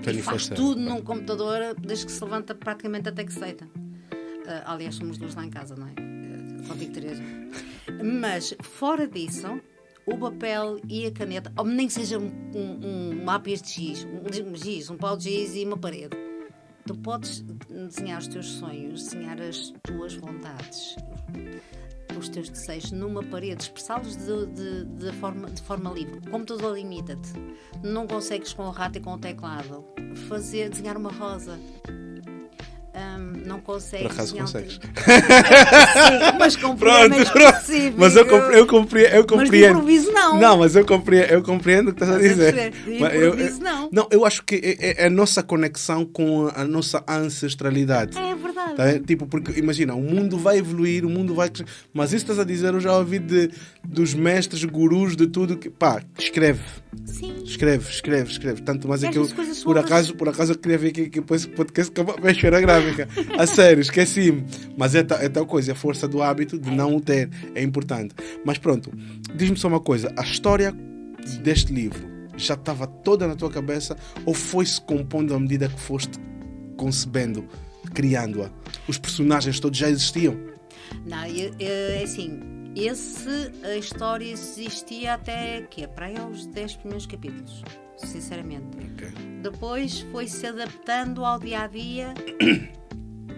e faz tudo num computador desde que se levanta praticamente até que se deita. Aliás, somos 2 lá em casa, não é? Contigo, Teresa. Mas, fora disso, o papel e a caneta, ou nem que seja um lápis de giz, um pau de giz e uma parede. Tu podes desenhar os teus sonhos, desenhar as tuas vontades, os teus desejos numa parede, expressá-los de forma livre. O computador limita-te. Não consegues com o rato e com o teclado desenhar uma rosa. Não consegues. Por acaso consegues. Sim, mas com problemas específicos. Mas eu compreendo. Mas de improviso não. Não, mas eu compreendo o que estás a dizer. De improviso não. Não, eu acho que é a nossa conexão com a nossa ancestralidade. É verdade. Tá? Tipo, porque imagina, o mundo vai evoluir, o mundo vai crescer. Mas isso estás a dizer, eu já ouvi dos mestres, gurus, de tudo que escreve. Sim. Escreve. Tanto mais é que eu, por acaso eu queria ver que depois o podcast com a esfera gráfica. A sério, esqueci-me. Mas é tal coisa, a força do hábito de não o ter. É importante. Mas pronto, diz-me só uma coisa. A história deste livro já estava toda na tua cabeça ou foi-se compondo à medida que foste concebendo, criando-a? Os personagens todos já existiam? Não, é assim... a história existia até para aí aos 10 primeiros capítulos, sinceramente. Okay. Depois foi-se adaptando ao dia-a-dia.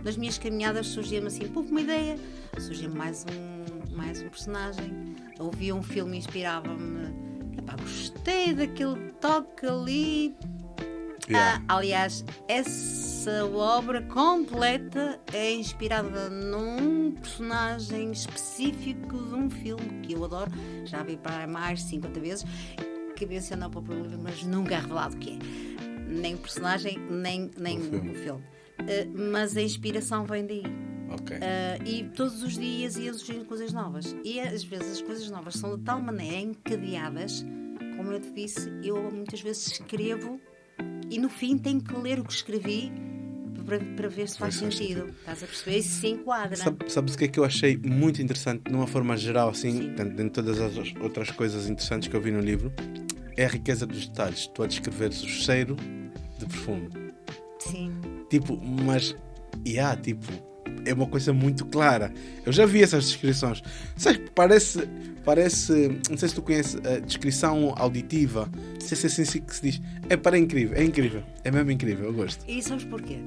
Nas minhas caminhadas surgia-me assim, uma ideia, surgia-me mais um personagem. Ouvia um filme e inspirava-me. Gostei daquele toque ali. Yeah. Aliás, essa obra completa é inspirada num personagem específico de um filme que eu adoro, já vi para mais de 50 vezes, que menciona para o público, mas nunca é revelado o que é. Nem o personagem, nem o filme. Mas a inspiração vem daí. Okay. E todos os dias ia surgindo coisas novas. E às vezes as coisas novas são de tal maneira encadeadas, como eu te disse, eu muitas vezes escrevo e no fim tenho que ler o que escrevi para ver se faz sentido. Estás a perceber? E se enquadra. Sabes o que é que eu achei muito interessante, de uma forma geral, assim, de todas as outras coisas interessantes que eu vi no livro? É a riqueza dos detalhes. Tu a descreveres o cheiro de perfume. Sim. Tipo, mas... é uma coisa muito clara. Eu já vi essas descrições. Sabe, parece... Não sei se tu conheces a descrição auditiva. Não sei se é assim que se diz. É incrível. É mesmo incrível, eu gosto. E sabes porquê?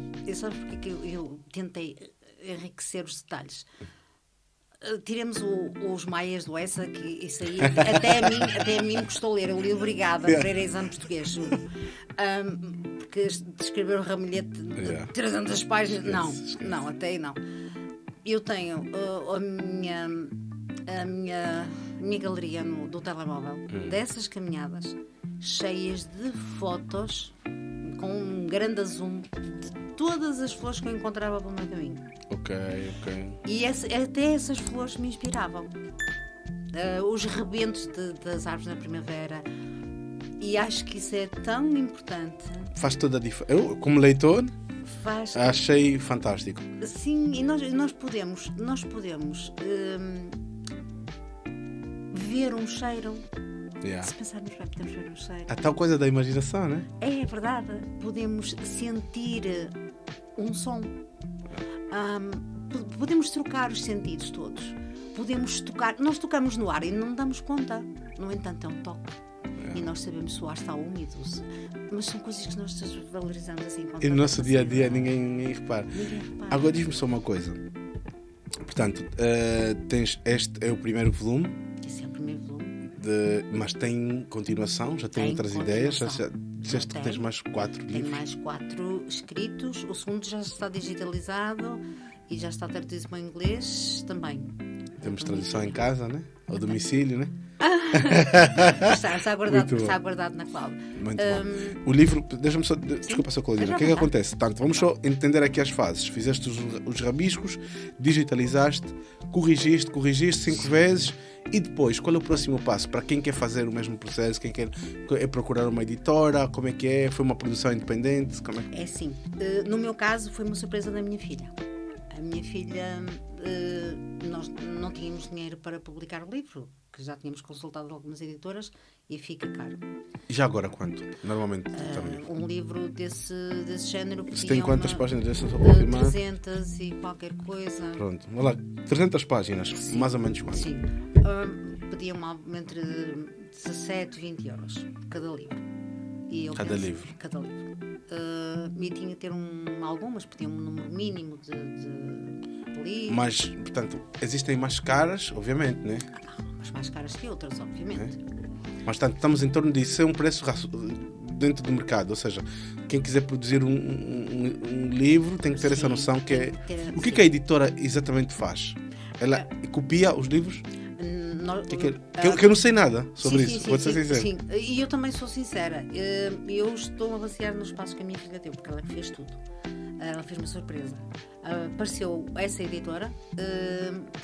Que eu tentei enriquecer os detalhes. Tiremos os maias do Essa, que isso aí até a mim me custou ler. Eu li obrigada para ir a exame português, juro. Porque escrever o ramelhete de 300 páginas, não, até aí não. Eu tenho a minha galeria do telemóvel dessas caminhadas cheias de fotos com um grande zoom de todas as flores que eu encontrava pelo meu caminho. Ok. E até essas flores me inspiravam. Os rebentos das árvores na primavera. E acho que isso é tão importante. Faz toda a diferença. Eu, como leitor, achei fantástico. Sim, e nós podemos ver um cheiro, Yeah. Se pensarmos bem, podemos ver um cheiro. A tal coisa da imaginação, né? É verdade. Podemos sentir um som. Podemos trocar os sentidos todos. Podemos tocar. Nós tocamos no ar e não damos conta. No entanto, é um toque. E nós sabemos se o ar está úmido. Mas são coisas que nós desvalorizamos assim. E no nosso dia a dia ninguém repara. Ninguém repara. Agora diz-me só uma coisa. Portanto, este é o primeiro volume, Esse é o primeiro volume. mas tem continuação? Já tem outras ideias? Já disseste que tens mais 4 Tenho livros? mais 4 escritos. O segundo já está digitalizado e já está traduzido para o inglês também. Temos tradução em casa, né? Ao domicílio, né? Está guardado na cloud. Muito bom. O livro, deixa-me só, desculpa só, Claudina, o que é que acontece? Portanto, vamos só entender aqui as fases. Fizeste os rabiscos, digitalizaste, corrigiste 5 vezes e depois, qual é o próximo passo? Para quem quer fazer o mesmo processo, quem quer procurar uma editora, como é que é? Foi uma produção independente? Como é? É assim, no meu caso foi uma surpresa da minha filha. A minha filha, nós não tínhamos dinheiro para publicar o livro, que já tínhamos consultado algumas editoras e fica caro. E já agora quanto? Normalmente Um livro desse género se tem quantas páginas? 300 e qualquer coisa. Pronto, vamos lá, 300 páginas, Sim. mais ou menos quanto? Sim. Pediam entre 17 e 20 euros cada livro. E eu Cada livro. Cada livro. E tinha que ter algumas, pediam um número mínimo de livros. Mas, portanto, existem mais caras, obviamente, né? Mas mais caras que outras, obviamente. Mas, portanto, estamos em torno disso. É um preço dentro do mercado. Ou seja, quem quiser produzir um livro tem que ter essa noção que é... O que a editora exatamente faz? Ela copia os livros? Que eu não sei nada sobre isso, vou ser sincero. Sim, e eu também sou sincera. Eu estou a basear no espaço que a minha filha teve, porque ela fez tudo. Ela fez uma surpresa. Apareceu essa editora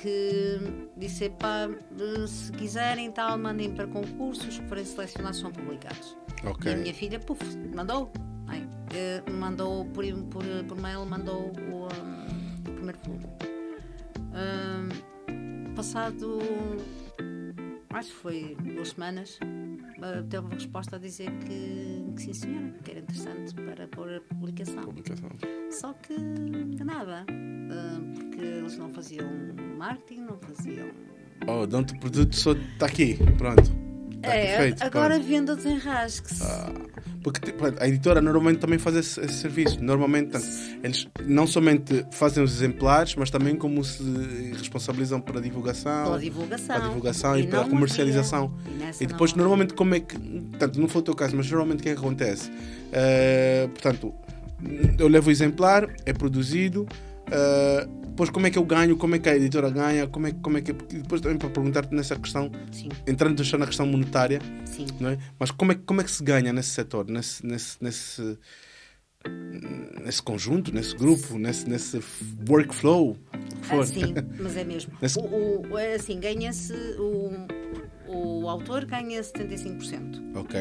que disse: se quiserem, tal, mandem para concursos, que forem selecionados são publicados. Okay. E a minha filha, mandou. Mandou por mail, mandou o primeiro volume. Passado, acho que foi 2 semanas, teve uma resposta a dizer que sim, senhora, que era interessante para pôr a publicação. Só que nada, porque eles não faziam marketing, não faziam... Dão-te o produto, só está aqui, pronto. Perfeito, agora venda desenrasque-se. Porque a editora normalmente também faz esse serviço. Normalmente eles não somente fazem os exemplares, mas também como se responsabilizam pela divulgação e pela comercialização. E depois normalmente como é que, portanto, não foi o teu caso, mas normalmente o que é que acontece? Portanto, eu levo o exemplar, é produzido, depois como é que eu ganho, como é que a editora ganha, como é que depois também para perguntar-te nessa questão, sim, entrando já na questão monetária, sim, não é? Mas como é que se ganha nesse setor, nesse conjunto, nesse grupo, nesse workflow, que for. Sim, mas é mesmo. Assim, ganha-se o autor ganha 75%. Ok.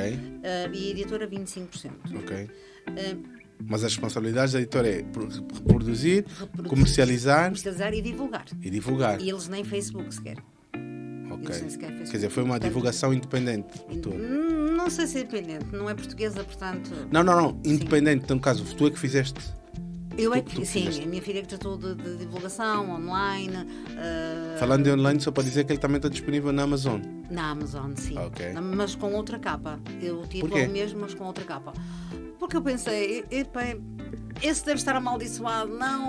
E a editora 25%. Ok. Mas as responsabilidades da editora é reproduzir, comercializar e divulgar. E eles nem Facebook sequer. Ok. Quer dizer, foi uma divulgação independente. Não sei se é independente, não é portuguesa, portanto... Não. Independente, então, no caso, tu é que fizeste. Eu é que sim, a minha filha que tratou de divulgação online. Falando de online, só para dizer que ele também está disponível na Amazon. Na Amazon, sim. Okay. Mas com outra capa. Eu tive o mesmo, mas com outra capa. Porque eu pensei, esse deve estar amaldiçoado, não.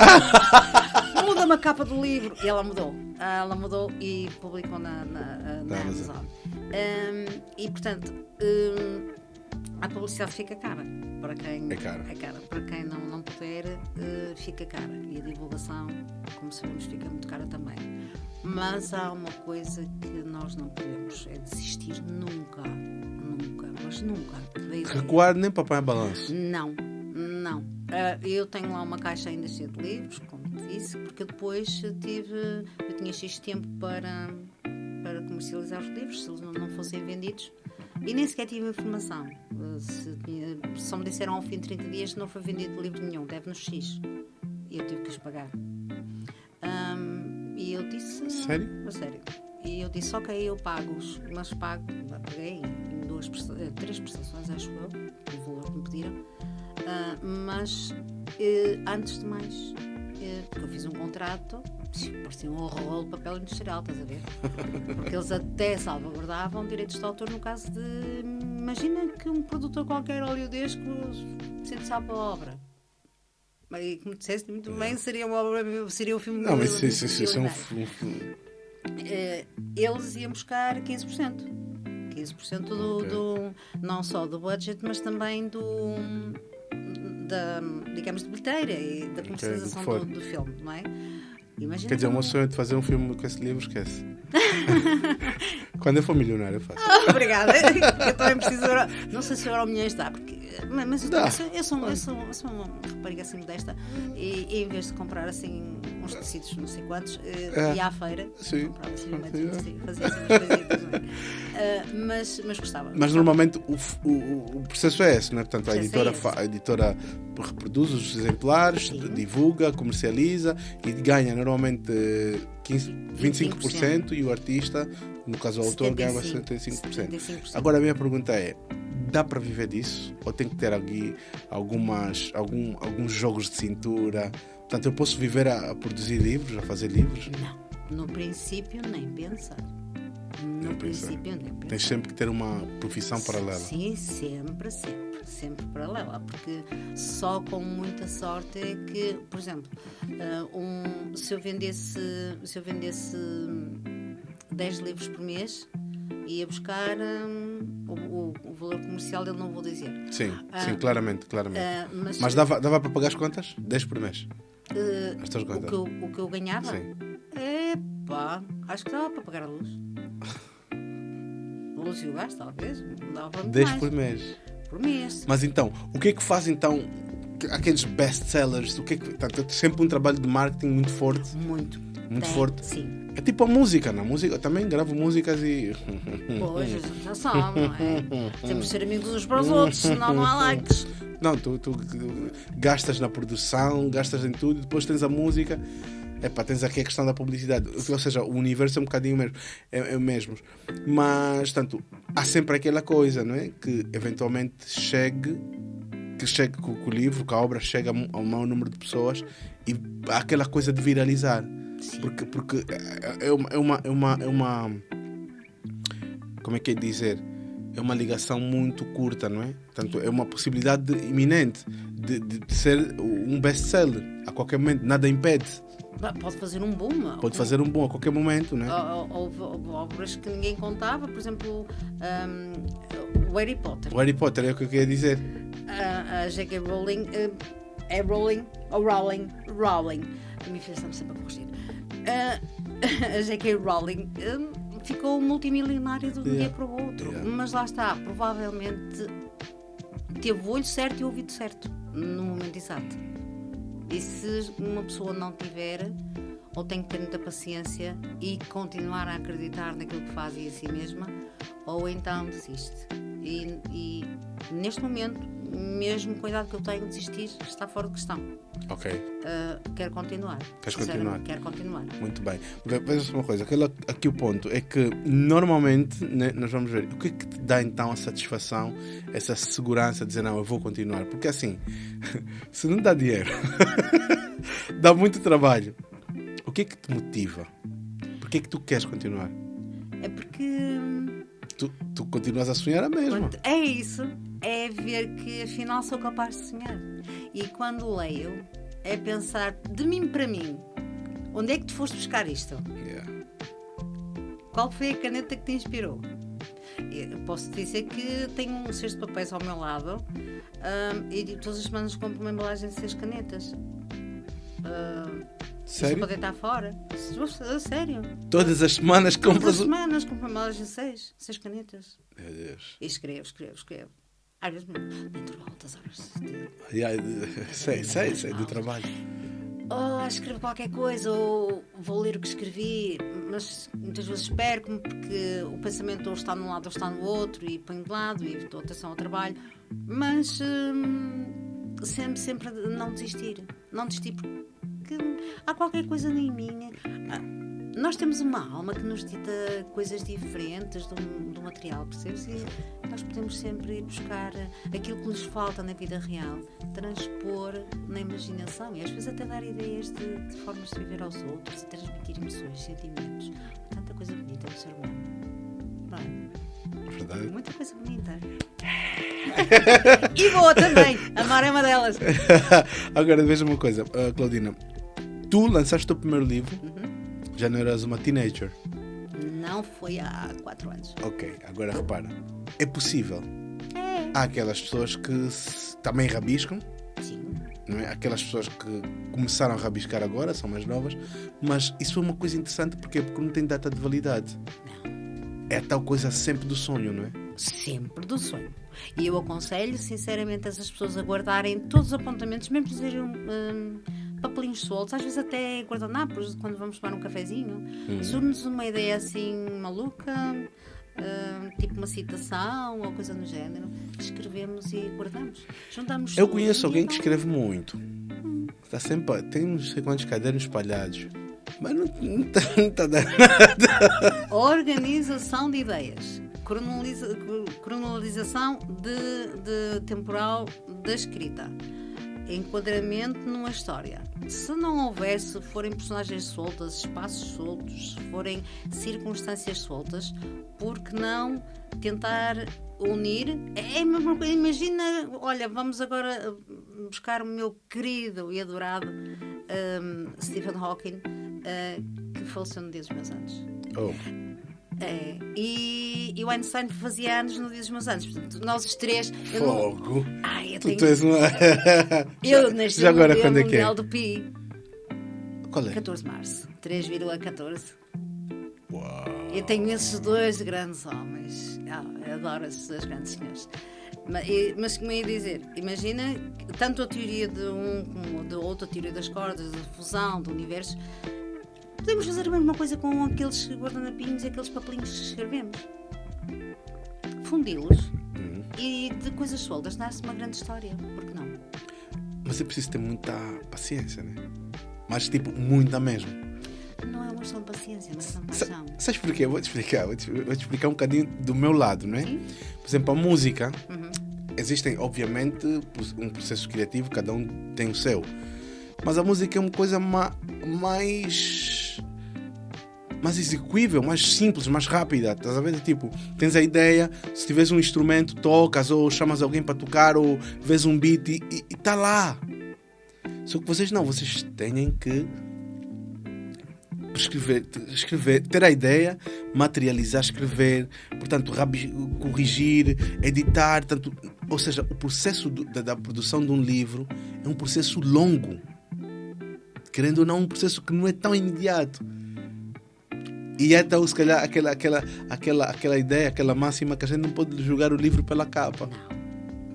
Muda-me a capa do livro. E ela mudou e publicou na Amazon. E portanto, a publicidade fica cara. Para quem, é cara. Para quem não puder, fica cara. E a divulgação, como sabemos, fica muito cara também. Mas há uma coisa que nós não podemos, é desistir nunca. Mas nunca. Recuar nem para pôr a balanço. Não. Eu tenho lá uma caixa ainda cheia de livros, como disse, porque depois eu tinha X tempo para comercializar os livros, se eles não fossem vendidos. E nem sequer tive informação. Só me disseram ao fim de 30 dias que não foi vendido livro nenhum, deve-nos X. E eu tive que os pagar. E eu disse... Sério? Sério. E eu disse, ok, eu pago-os, mas paguei 3 prestações, acho eu, o valor que me pediram. Mas, antes de mais, porque eu fiz um contrato, parecia um rolo de papel industrial, estás a ver? Porque eles até salvaguardavam direitos de autor no caso de... Imagina que um produtor qualquer hollywoodesco se interessava a obra. E como disseste muito bem, seria um filme... Não, mas isso é um eles iam buscar 15%. 15% do não só do budget, mas também digamos, de bilheteira e da comercialização do filme, não é? Imagina. Quer dizer, o meu sonho de fazer um filme com esse livro, esquece. Quando eu for milionário, eu faço. Obrigada. Eu também preciso. Não sei se o Euromilhões dá, porque. Mas eu sou uma rapariga assim modesta e em vez de comprar assim uns tecidos, não sei quantos, ia à feira, comprava assim fazia assim umas coisitas, não é? Mas gostava. Mas normalmente o processo é esse, não é? Portanto, a editora reproduz os exemplares, divulga, comercializa e ganha normalmente 25% e o artista, no caso o autor, ganha 75%. Agora a minha pergunta é: dá para viver disso? Ou tem que ter aqui alguns jogos de cintura? Portanto, eu posso viver a produzir livros, a fazer livros? Não, no princípio nem pensar. No princípio nem pensar. Tens sempre que ter uma profissão paralela. Sim, sempre paralela, porque só com muita sorte é que, por exemplo, se eu vendesse 10 livros por mês, ia buscar o valor comercial dele, não vou dizer. Sim, claramente. Mas dava para pagar as contas? 10 por mês? As tuas contas? O que eu ganhava? Sim. Acho que dava para pagar a luz. A luz e o gás, talvez. Não dava para 10 mais. por mês? Por mês. Mas então, o que é que faz então aqueles best-sellers? Portanto, é sempre um trabalho de marketing muito forte. Muito forte. Sim. É tipo a música, na música eu também gravo músicas e... Pois, já sabe, não é? Temos de ser amigos uns para os outros, senão não há likes. Não, tu gastas na produção, gastas em tudo, depois tens a música, tens aqui a questão da publicidade, ou seja, o universo é um bocadinho mesmo. Mas, tanto, há sempre aquela coisa, não é? Que eventualmente chegue com o livro, com a obra, chega ao maior número de pessoas e há aquela coisa de viralizar. Porque é uma como é que é dizer? É uma ligação muito curta, não é? Portanto, é uma possibilidade iminente de ser um best-seller a qualquer momento, nada impede. Pode fazer um boom. Pode fazer um boom a qualquer momento, não é? Houve obras que ninguém contava, por exemplo, o Harry Potter. O Harry Potter é o que eu queria dizer. A J.K. Rowling é Rowling ou Rowling? Rowling. A minha filha está-me sempre a corrigir. A J.K. Rowling ficou multimilionária de um dia para o outro. Mas lá está, provavelmente teve o olho certo e o ouvido certo no momento exato. E se uma pessoa não tiver, ou tem que ter muita paciência e continuar a acreditar naquilo que faz e em si mesma, ou então desiste. E neste momento, mesmo com a idade que eu tenho, desistir está fora de questão. Ok. Quero continuar. Queres continuar? Quero continuar. Muito bem. Veja uma coisa, aqui o ponto é que normalmente, né, nós vamos ver o que é que te dá então a satisfação, essa segurança de dizer não, eu vou continuar. Porque assim, se não dá dinheiro, dá muito trabalho. O que é que te motiva? Por que é que tu queres continuar? É porque... Tu continuas a sonhar a mesma. É isso. É ver que afinal sou capaz de sonhar. E quando leio, é pensar de mim para mim. Onde é que tu foste buscar isto? Qual foi a caneta que te inspirou? Eu posso dizer que tenho um cesto de papéis ao meu lado e todas as semanas compro uma embalagem de 6 canetas. Sério? Isso pode estar fora. Sério. Todas as semanas compras... Todas as semanas compro uma embalagem de 6 canetas. Meu Deus. E escrevo. Às vezes, dentro de altas horas. Sei, do trabalho. Escrevo qualquer coisa, ou vou ler o que escrevi, mas muitas vezes perco-me porque o pensamento ou está num lado ou está no outro e ponho de lado e dou atenção ao trabalho. Mas sempre não desistir. Não desistir porque há qualquer coisa em mim. Nós temos uma alma que nos dita coisas diferentes do material, percebes? E nós podemos sempre ir buscar aquilo que nos falta na vida real, transpor na imaginação e às vezes até dar ideias de formas de viver aos outros e transmitir emoções, sentimentos. Tanta coisa bonita do ser humano. Não é? Verdade. Muita coisa bonita. E boa também. Amar é uma delas. Agora, veja uma coisa, Claudina. Tu lançaste o primeiro livro, já não eras uma teenager. Não foi há 4 anos. Ok, agora repara. É possível. É. Há aquelas pessoas que também rabiscam, Sim. não é? Aquelas pessoas que começaram a rabiscar agora, são mais novas, mas isso é uma coisa interessante porque não tem data de validade. É a tal coisa sempre do sonho, não é? Sempre do sonho. E eu aconselho, sinceramente, essas pessoas a guardarem todos os apontamentos, mesmo que sejam papelinhos soltos, às vezes até guardanapos, quando vamos tomar um cafezinho. Surge-nos uma ideia assim maluca, tipo uma citação ou coisa do género, escrevemos e guardamos. Juntamos Eu tudo conheço e alguém que então- escreve muito. Está sempre, tem não sei quantos cadernos espalhados. Mas não está dando. Organização de ideias. Cronologização de temporal da escrita. Enquadramento numa história. Se não houver, se forem personagens soltas, espaços soltos, se forem circunstâncias soltas, por que não tentar unir? É a mesma coisa. Imagina, olha, vamos agora buscar o meu querido e adorado Stephen Hawking, que faleceu no dia dos meus anos. Oh. E o Einstein fazia anos no dia dos meus anos. Portanto, nós os três. Fogo. Eu Tu és uma. Eu nasci Já agora, no quando Dia é que é? Mundial do Pi. Qual é? 14 de março. 3,14. Uau. Eu tenho esses dois grandes homens. Eu adoro esses dois grandes senhores. Mas como eu ia dizer, imagina tanto a teoria de um como de outra, a teoria das cordas, da fusão, do universo. Podemos fazer a mesma coisa com aqueles guardanapinhos e aqueles papelinhos que escrevemos. Fundi-los e de coisas soltas nasce uma grande história. Por que não? Mas é preciso ter muita paciência, né? Mas tipo, muita mesmo. Não é uma questão de paciência, mas é uma paixão. Sabes porquê? Vou-te explicar um bocadinho do meu lado, não é? Sim. Por exemplo, a música, existem, obviamente, um processo criativo, cada um tem o seu. Mas a música é uma coisa mais execuível, mais simples, mais rápida. Estás a ver? Tipo, tens a ideia, se tiveres um instrumento, tocas, ou chamas alguém para tocar, ou vês um beat e está lá. Só que vocês não, vocês têm que escrever, ter a ideia, materializar, escrever, portanto, corrigir, editar, tanto, ou seja, o processo da produção de um livro é um processo longo, querendo ou não, um processo que não é tão imediato. E é então, se calhar, aquela ideia, aquela máxima que a gente não pode julgar o livro pela capa.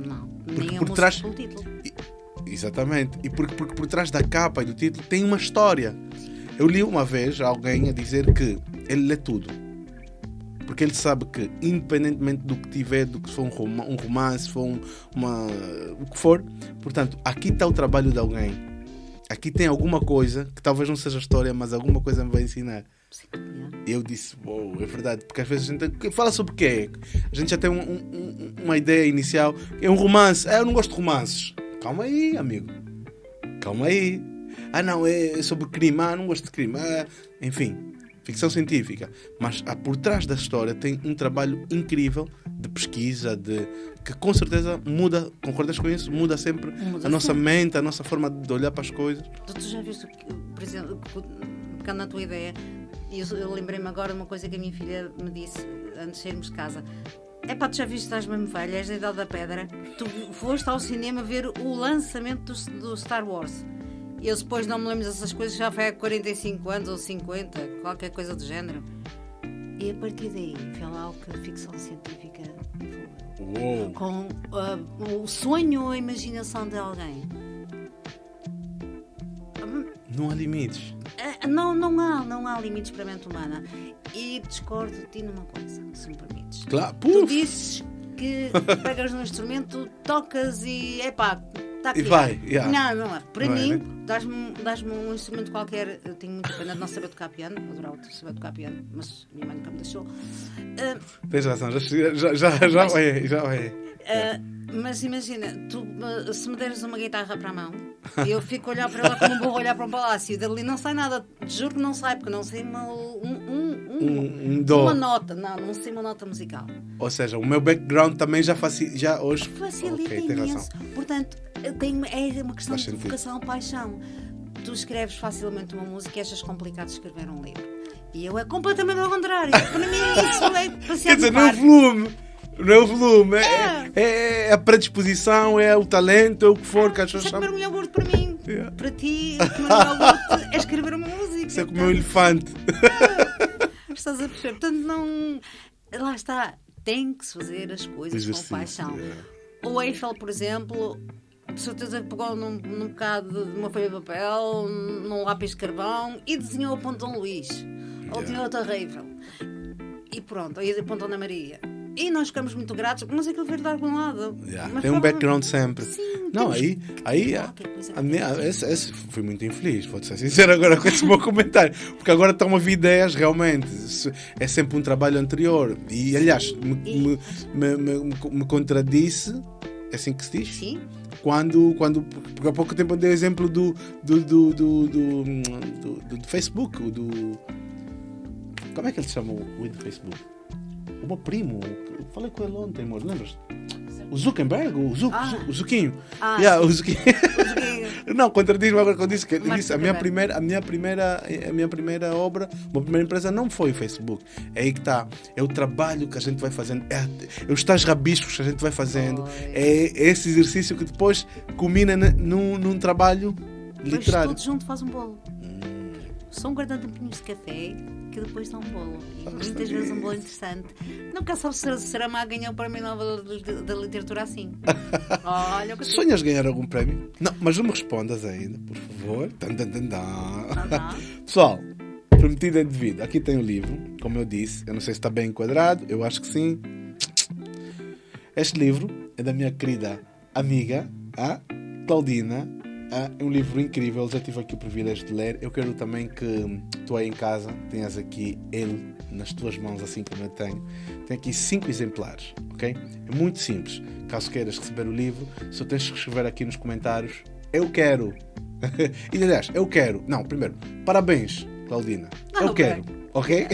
Não. Porque Nem a por música trás- pelo título. Exatamente. E porque por trás da capa e do título tem uma história. Eu li uma vez alguém a dizer que ele lê tudo. Porque ele sabe que, independentemente do que tiver, do que for um romance, se for o que for, portanto, aqui está o trabalho de alguém. Aqui tem alguma coisa, que talvez não seja história, mas alguma coisa me vai ensinar. Sim, é. E eu disse, uou, é verdade. Porque às vezes a gente fala sobre o quê? A gente já tem uma ideia inicial. É um romance. Eu não gosto de romances. Calma aí, amigo. Calma aí. Não, é sobre crime. Não gosto de crime. Enfim, ficção científica. Mas por trás da história tem um trabalho incrível de pesquisa, que com certeza muda, concordas com isso? Muda sempre Muda a nossa sempre. mente, a nossa forma de olhar para as coisas. Tu já viste, por exemplo, pegando na tua ideia, eu lembrei-me agora de uma coisa que a minha filha me disse antes de sairmos de casa. Tu já viste, estás mesmo velha, és da idade da pedra. Tu foste ao cinema ver o lançamento do Star Wars. Eu depois não me lembro dessas coisas, já foi há 45 anos ou 50, qualquer coisa do género. E a partir daí, vê lá o que a ficção científica evoluiu. Uou! Com o sonho ou a imaginação de alguém. Não há limites. Não há limites para a mente humana. E discordo de ti numa coisa, se me permites. Claro, Tu dizes que pegas no instrumento, tocas e está aqui. E vai, yeah. Não é. Para Não é, mim, né? dás-me um instrumento qualquer. Eu tenho muita pena de não saber tocar piano. Adorava saber tocar piano, mas minha mãe nunca me deixou. Tens razão, já vai. Mas imagina, tu, se me deres uma guitarra para a mão, eu fico a olhar para ela como vou olhar para um palácio. E dali não sai nada. Juro que não sai, porque não sei dó. uma nota. Não sei uma nota musical. Ou seja, o meu background também já hoje... Facilita Ok, tem imenso. razão. Portanto, é uma questão Faz de sentido. vocação, paixão. Tu escreves facilmente uma música e achas complicado escrever um livro. E eu é completamente ao contrário. Para mim, isso é passear Quer dizer, no não é o parque. volume. Não é o volume. É a predisposição, é o talento, é o que for que as Isso pessoas é comer chamam. um iogurte para mim. Yeah. Para ti, comer um iogurte é escrever uma música. Isso é comer um elefante. Estás a perceber? Portanto, não... Lá está. Tem que se fazer as coisas Exercício, com paixão. yeah. O Eiffel, por exemplo, de certeza que pegou num bocado de uma folha de papel, num lápis de carvão e desenhou a Ponte Dom Luís. Ou desenhou a Torre Eiffel. E pronto, aí a Ponte Ana Maria. E nós ficamos muito gratos, mas aquilo veio de algum lado. Yeah, Mas tem um provavelmente- background sempre. Sim, Não, temos aí qualquer coisa a minha, esse fui muito infeliz, vou ser sincero agora com esse meu comentário, porque agora estão a vir ideias realmente, é sempre um trabalho anterior e aliás me contradisse, é assim que se diz? Sim. Quando porque há pouco tempo eu dei o exemplo do Facebook, como é que ele se chama o do Facebook? O meu primo, eu falei com ele ontem, amor, lembras? O Zuckerberg, o Zuquinho. Yeah, o Zuquinho. Não, contradiz-me agora quando disse que ele disse, a minha primeira obra, a minha primeira empresa não foi o Facebook. É aí que está. É o trabalho que a gente vai fazendo, é os tais rabiscos que a gente vai fazendo, é esse exercício que depois culmina num trabalho Depois literário. todos juntos faz um bolo. São 40 tampinhos de café que depois dão um bolo. E muitas vezes um bolo interessante. Nunca sabe se Saramago ganhou o Prémio Nobel da Literatura assim. Olha o que eu Sonhas ganhar algum prémio? Não, mas não me respondas ainda, por favor. Pessoal, prometido é devido. Aqui tem o livro, como eu disse. Eu não sei se está bem enquadrado, eu acho que sim. Este livro é da minha querida amiga, a Claudina. É um livro incrível, já tive aqui o privilégio de ler. Eu quero também que tu aí em casa tenhas aqui ele nas tuas mãos, assim como eu tenho. Tem aqui 5 exemplares, ok? É muito simples. Caso queiras receber o livro, só tens que escrever aqui nos comentários: eu quero. E aliás, eu quero. Não, primeiro, parabéns, Claudina. Eu quero. Ok?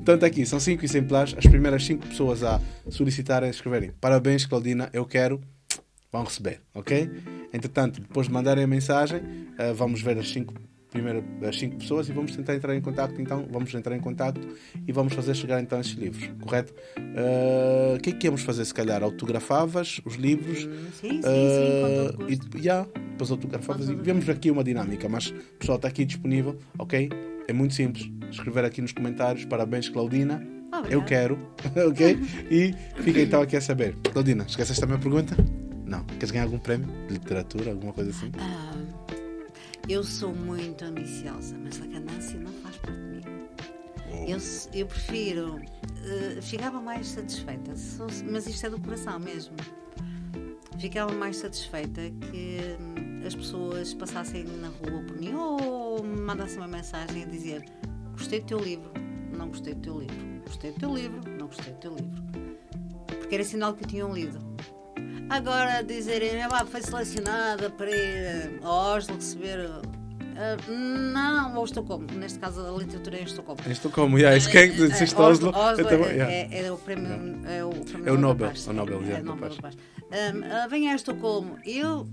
Então está aqui, são 5 exemplares. As primeiras 5 pessoas a solicitarem, a escreverem: parabéns, Claudina, eu quero. Vão receber, ok? Entretanto, depois de mandarem a mensagem, vamos ver as 5 pessoas e vamos tentar entrar em contacto. Então, vamos entrar em contacto e vamos fazer chegar então esses livros, correto? O que é que íamos fazer, se calhar? Autografavas os livros? Sim, com todo gosto. E depois autografavas e vemos aqui uma dinâmica, mas o pessoal está aqui disponível, ok? É muito simples. Escrever aqui nos comentários: parabéns, Claudina. Eu quero, ok? E fica então aqui a saber. Claudina, esqueceste também a pergunta? Não. Queres ganhar algum prémio de literatura, alguma coisa assim? Eu sou muito ambiciosa, mas a ganância não faz parte de mim. Eu prefiro... ficava mais satisfeita, mas isto é do coração mesmo. Ficava mais satisfeita que as pessoas passassem na rua por mim ou me mandassem uma mensagem a dizer: gostei do teu livro, não gostei do teu livro, gostei do teu livro, não gostei do teu livro. Porque era sinal que eu tinham lido. Agora dizerem: foi selecionada para ir ao Oslo receber... não, ou Estocolmo. Neste caso, a literatura é em Estocolmo. Em Estocolmo, isso que é que disseste Oslo. É o prémio... É o Nobel. Paz. O Nobel, é o Nobel da Paz. Venha a Estocolmo. Eu...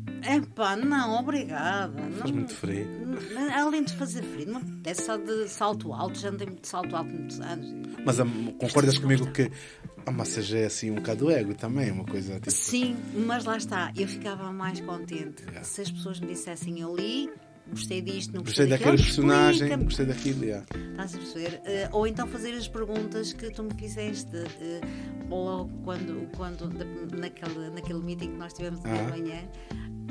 não, obrigada. Faz muito frio. Além de fazer frio, não apetece só de salto alto. Já andei de salto alto muitos anos. Mas concordas comigo que a massagem é assim um bocado ego também, uma coisa tipo... Sim, mas lá está. Eu ficava mais contente se as pessoas me dissessem: eu li gostei disto, não Gostei gostei daquilo. daquele personagem, Explica-me. gostei daquilo. Yeah. Estás a perceber? Ou então fazer as perguntas que tu me fizeste. Ou logo naquele meeting que nós tivemos de manhã,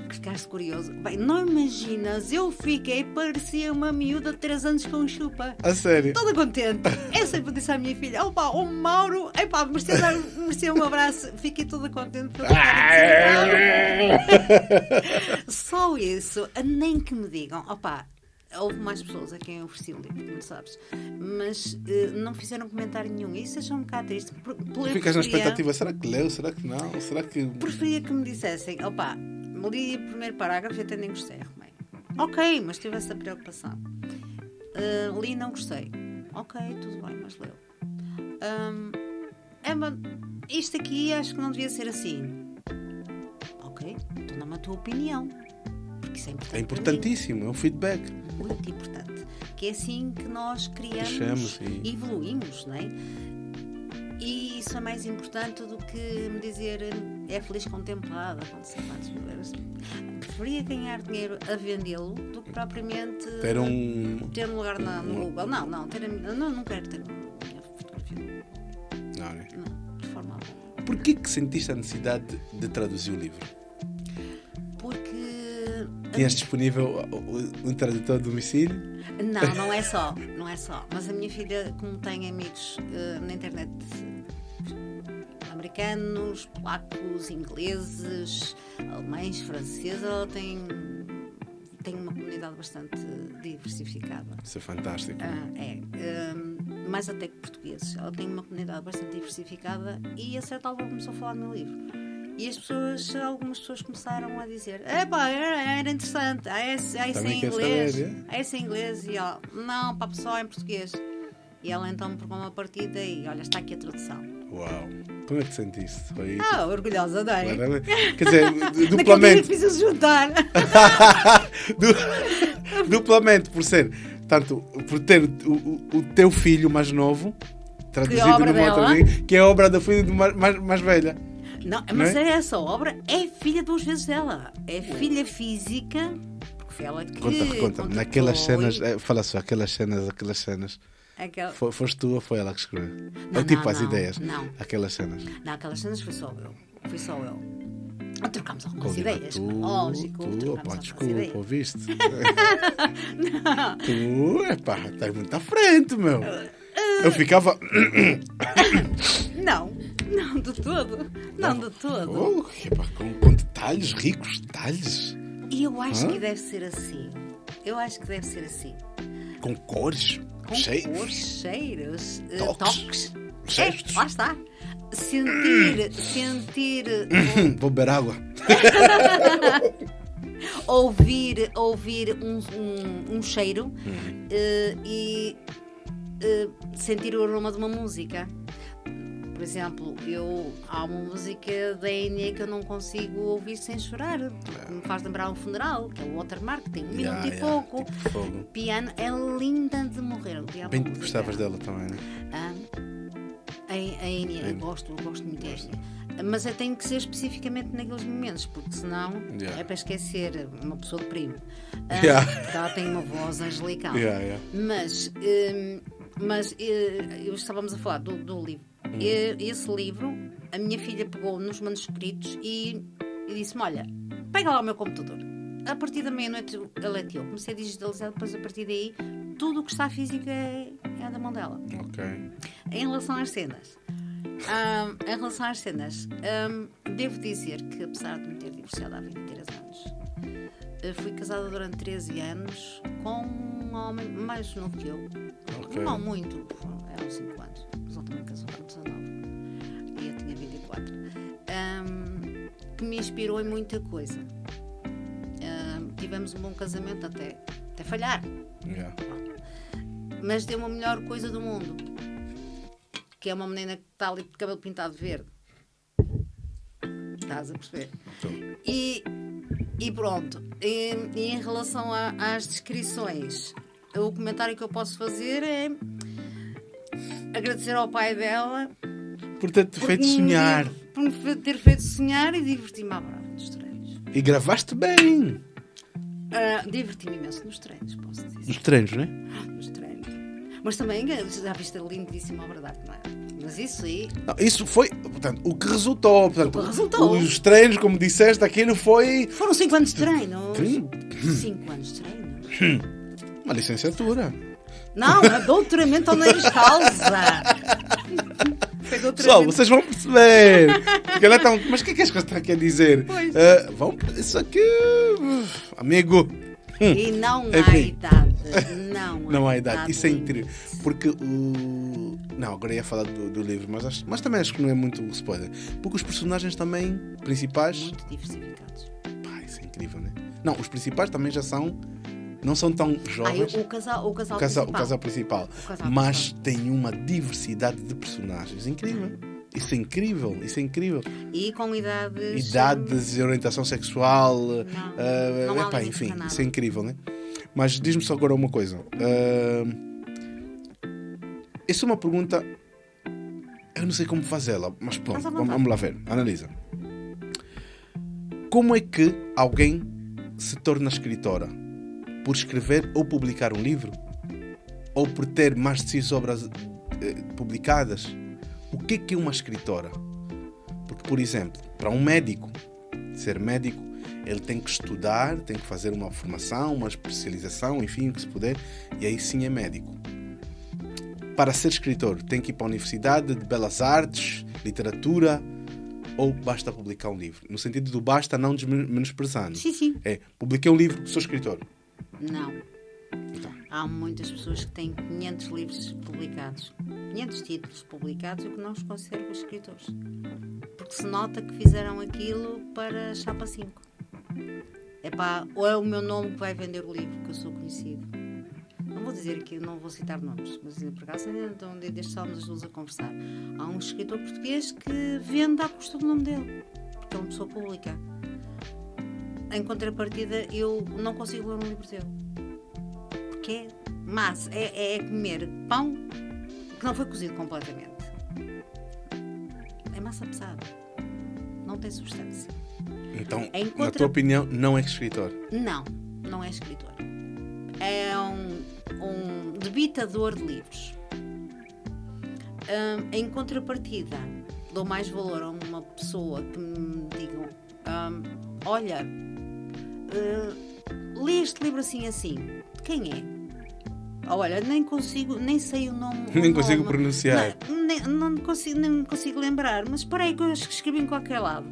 que ficaste curioso. Bem, não imaginas, eu fiquei, parecia uma miúda de 3 anos com chupa. A sério? Toda contente. Eu sempre disse à minha filha: opa, o Mauro, epá, merecia um abraço. Fiquei toda contente. Só isso, nem que me digam, opa. Houve mais pessoas a quem eu ofereci o livro, como sabes, mas não fizeram comentário nenhum. Isso achou um bocado triste. Ficas na expectativa, será que leu? Será que não? Será que... Preferia que me dissessem: opa, li o primeiro parágrafo e até nem gostei, arrumei. Ok, mas tive essa preocupação. Li e não gostei. Ok, tudo bem, mas leu. Isto aqui acho que não devia ser assim. Ok, então dá-me a tua opinião. Porque isso é importante. É importantíssimo, é um feedback. Muito importante. Que é assim que nós criamos e evoluímos, não é? E isso é mais importante do que me dizer é feliz contemplada. Preferia ganhar dinheiro a vendê-lo do que propriamente ter um lugar no Google. Não quero ter minha fotografia. Não, de forma alguma. Porquê que sentiste a necessidade de traduzir o livro? Porque... Tinhas disponível um tradutor de domicílio? Não é só. Mas a minha filha, como tem amigos na internet americanos, polacos, ingleses, alemães, franceses, ela tem uma comunidade bastante diversificada. Isso é fantástico. Mais até que portugueses. Ela tem uma comunidade bastante diversificada e a certa altura começou a falar no meu livro. E algumas pessoas começaram a dizer: era interessante, esse em inglês. Esse em inglês. E ela: não, para só em português. E ela então pegou uma partida e olha, está aqui a tradução. Uau! Como é que te sentiste? Foi... orgulhosa, não é? Quer dizer, duplamente. Naquele dia fiz juntar. Duplamente, por ter o teu filho mais novo traduzido numa outra língua, que é a obra da filha mais velha. Não, mas essa obra é filha 2 vezes dela. É filha física, porque foi ela que... Conta. Naquelas cenas, fala só, aquelas cenas. Foste tu ou foi ela que escreveu? As ideias. Não. Aquelas cenas. Não, aquelas cenas foi só eu. Trocámos algumas ideias. Lógico. Desculpa, ouviste? Tu, estás muito à frente, meu. Eu ficava... Não, de todo. Não, de todo. Com detalhes, ricos detalhes. E eu acho que deve ser assim. Com cores, cheiros, toques. Lá está. Sentir. Vou beber água. ouvir um cheiro e sentir o aroma de uma música. Por exemplo, há uma música da Enya que eu não consigo ouvir sem chorar, porque me faz lembrar um funeral, que é o Watermark, tem 1 minuto e pouco. Tipo Piano é linda de morrer. Bem que gostavas dela também, não é? A Enya, eu gosto muito da Enya. Mas eu tenho que ser especificamente naqueles momentos, porque senão é para esquecer uma pessoa de primo. Porque ela tem uma voz angelical. Mas estávamos a falar do livro. Esse livro, a minha filha pegou nos manuscritos e disse-me: olha, pega lá o meu computador. A partir da meia-noite ele é teu. Comecei a digitalizar, depois a partir daí tudo o que está físico é da mão dela. Ok. Em relação às cenas, devo dizer que, apesar de me ter divorciado há 23 anos, fui casada durante 13 anos com um homem mais novo que eu. Okay. Não muito, eram 5 anos. Mas ele também casou com 19 e eu tinha 24. Que me inspirou em muita coisa. Tivemos um bom casamento até falhar. Mas deu-me a melhor coisa do mundo, que é uma menina que está ali de cabelo pintado de verde. Estás a perceber? E pronto. E em relação às descrições, o comentário que eu posso fazer é agradecer ao pai dela por ter-te feito sonhar. Por me ter feito sonhar e divertir-me à brava dos treinos. E gravaste bem. Diverti-me imenso nos treinos, posso dizer. Nos treinos, não é? Nos treinos. Mas também já viste a lindíssima obra de arte, não é? Mas isso aí. Não, isso foi, portanto, o que resultou. Portanto, O que resultou. Os treinos, como disseste, aquilo foi Foram 5 anos de treino. Sim. 5 anos de treino. uma licenciatura. Não, é doutoramento honoris causa. Foi Pessoal, doutoramento. vocês vão perceber. Porque ela tá, mas o que é que esta está a querer dizer? Pois. Vão, isso aqui, amigo. E não há Enfim. idade. Não há idade. Isso é limite. incrível. Porque o. Não, agora ia falar do livro, mas também acho que não é muito spoiler. Porque os personagens também, principais. Muito diversificados. Pá, isso é incrível, né? Não, os principais também já são. Não são tão jovens. O casal O casal principal. O casal Mas tem uma diversidade de personagens incrível. Isso é incrível, isso é incrível. E com idades. Idades, orientação sexual, não há epá, limite enfim, para nada. isso é incrível, né? Mas diz-me só agora uma coisa. Essa é uma pergunta, eu não sei como fazê-la, mas pronto, Faz à vontade. vamos lá ver, analisa. Como é que alguém se torna escritora? Por escrever ou publicar um livro? Ou por ter mais de 6 obras publicadas? O que é uma escritora? Porque, por exemplo, para um médico, ser médico, ele tem que estudar, tem que fazer uma formação, uma especialização, enfim, o que se puder, e aí sim é médico. Para ser escritor, tem que ir para a Universidade de Belas Artes, literatura, ou basta publicar um livro? No sentido do basta, não menosprezando. Sim. É, publiquei um livro, sou escritor. Não. Então, Há muitas pessoas que têm 500 livros publicados, 500 títulos publicados e que não os consideram escritores. Porque se nota que fizeram aquilo para chapa 5. Epá, ou é o meu nome que vai vender o livro, que eu sou conhecido. Não vou dizer aqui, não vou citar nomes, mas por acaso então, desde estávamos as duas a conversar. Há um escritor português que vende à custa do nome dele, porque é uma pessoa pública. Em contrapartida, eu não consigo ler um livro dele. Porque é massa, é comer pão que não foi cozido completamente. É massa pesada. Não tem substância. então Em na contra- tua opinião, não é escritor. Não é escritor. É um debitador de livros. Em contrapartida, dou mais valor a uma pessoa que me digam: olha, lê este livro assim. De quem é? Olha, nem sei o nome. Nem consigo pronunciar. Nem consigo lembrar, mas espera aí que eu acho que escrevi em qualquer lado.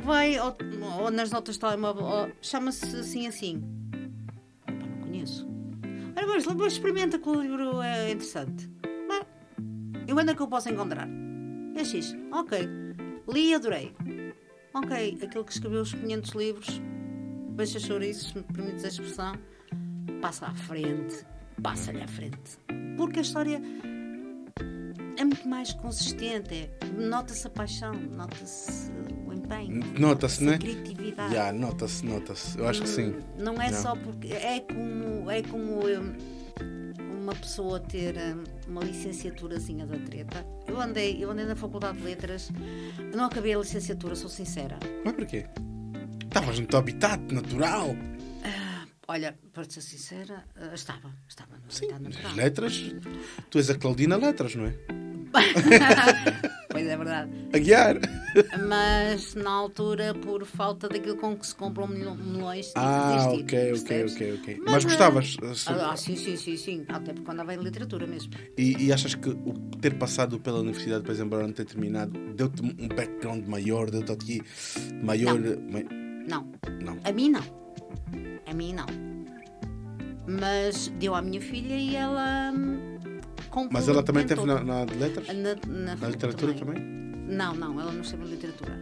Vai ou nas notas de telemóvel, chama-se assim. Opa, não conheço. Olha, mas experimenta que o livro é interessante. Bem, e onde é que eu posso encontrar? É X. Ok. Li e adorei. Ok, aquele que escreveu os 500 livros, beixa chouriços, se me permites a expressão, passa-lhe à frente. Porque a história é muito mais consistente. Nota-se a paixão, nota-se o empenho, Nota-se, né? a criatividade. Já, notase. Eu acho que sim. Não é Já. só porque é como uma pessoa ter uma licenciaturazinha da treta. Eu andei na Faculdade de Letras, não acabei a licenciatura, sou sincera. Mas porquê? Estavas no teu habitat natural. Olha, para ser sincera, estava no Sim, habitat natural. as letras. Tu és a Claudina Letras, não é? Pois é verdade. A guiar. Mas na altura, por falta daquilo com que se compram milhões, Ok. percebes? Mas gostavas? Sim. Até porque andava em literatura mesmo. E achas que o ter passado pela universidade, por exemplo, não ter terminado, deu-te um background maior, deu-te aqui maior. Não. Não. A mim não. Mas deu à minha filha e ela Mas ela também teve complementou. na de letras? Na literatura também? Não, ela não esteve na literatura.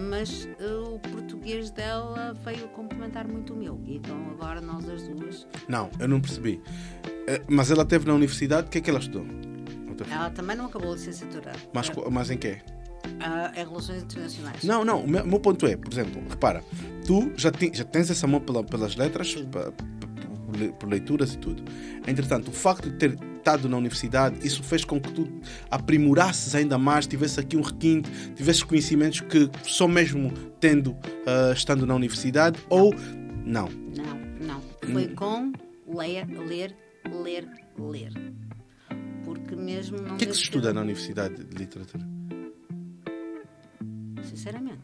Mas o português dela veio complementar muito o meu. Então agora nós as duas. Não, eu não percebi. Mas ela teve na universidade, o que é que ela estudou? Ela também não acabou a licenciatura. Mas em quê? É Relações Internacionais. Não, o meu ponto é, por exemplo, repara, tu já tens essa mão pelas letras, por leituras e tudo. Entretanto, o facto de ter estado na universidade, isso fez com que tu aprimorasses ainda mais, tivesse aqui um requinte, tivesses conhecimentos que só mesmo estando na universidade, ou Não. Não. Foi com ler. Porque mesmo não... O que é que se estuda na Universidade de Literatura?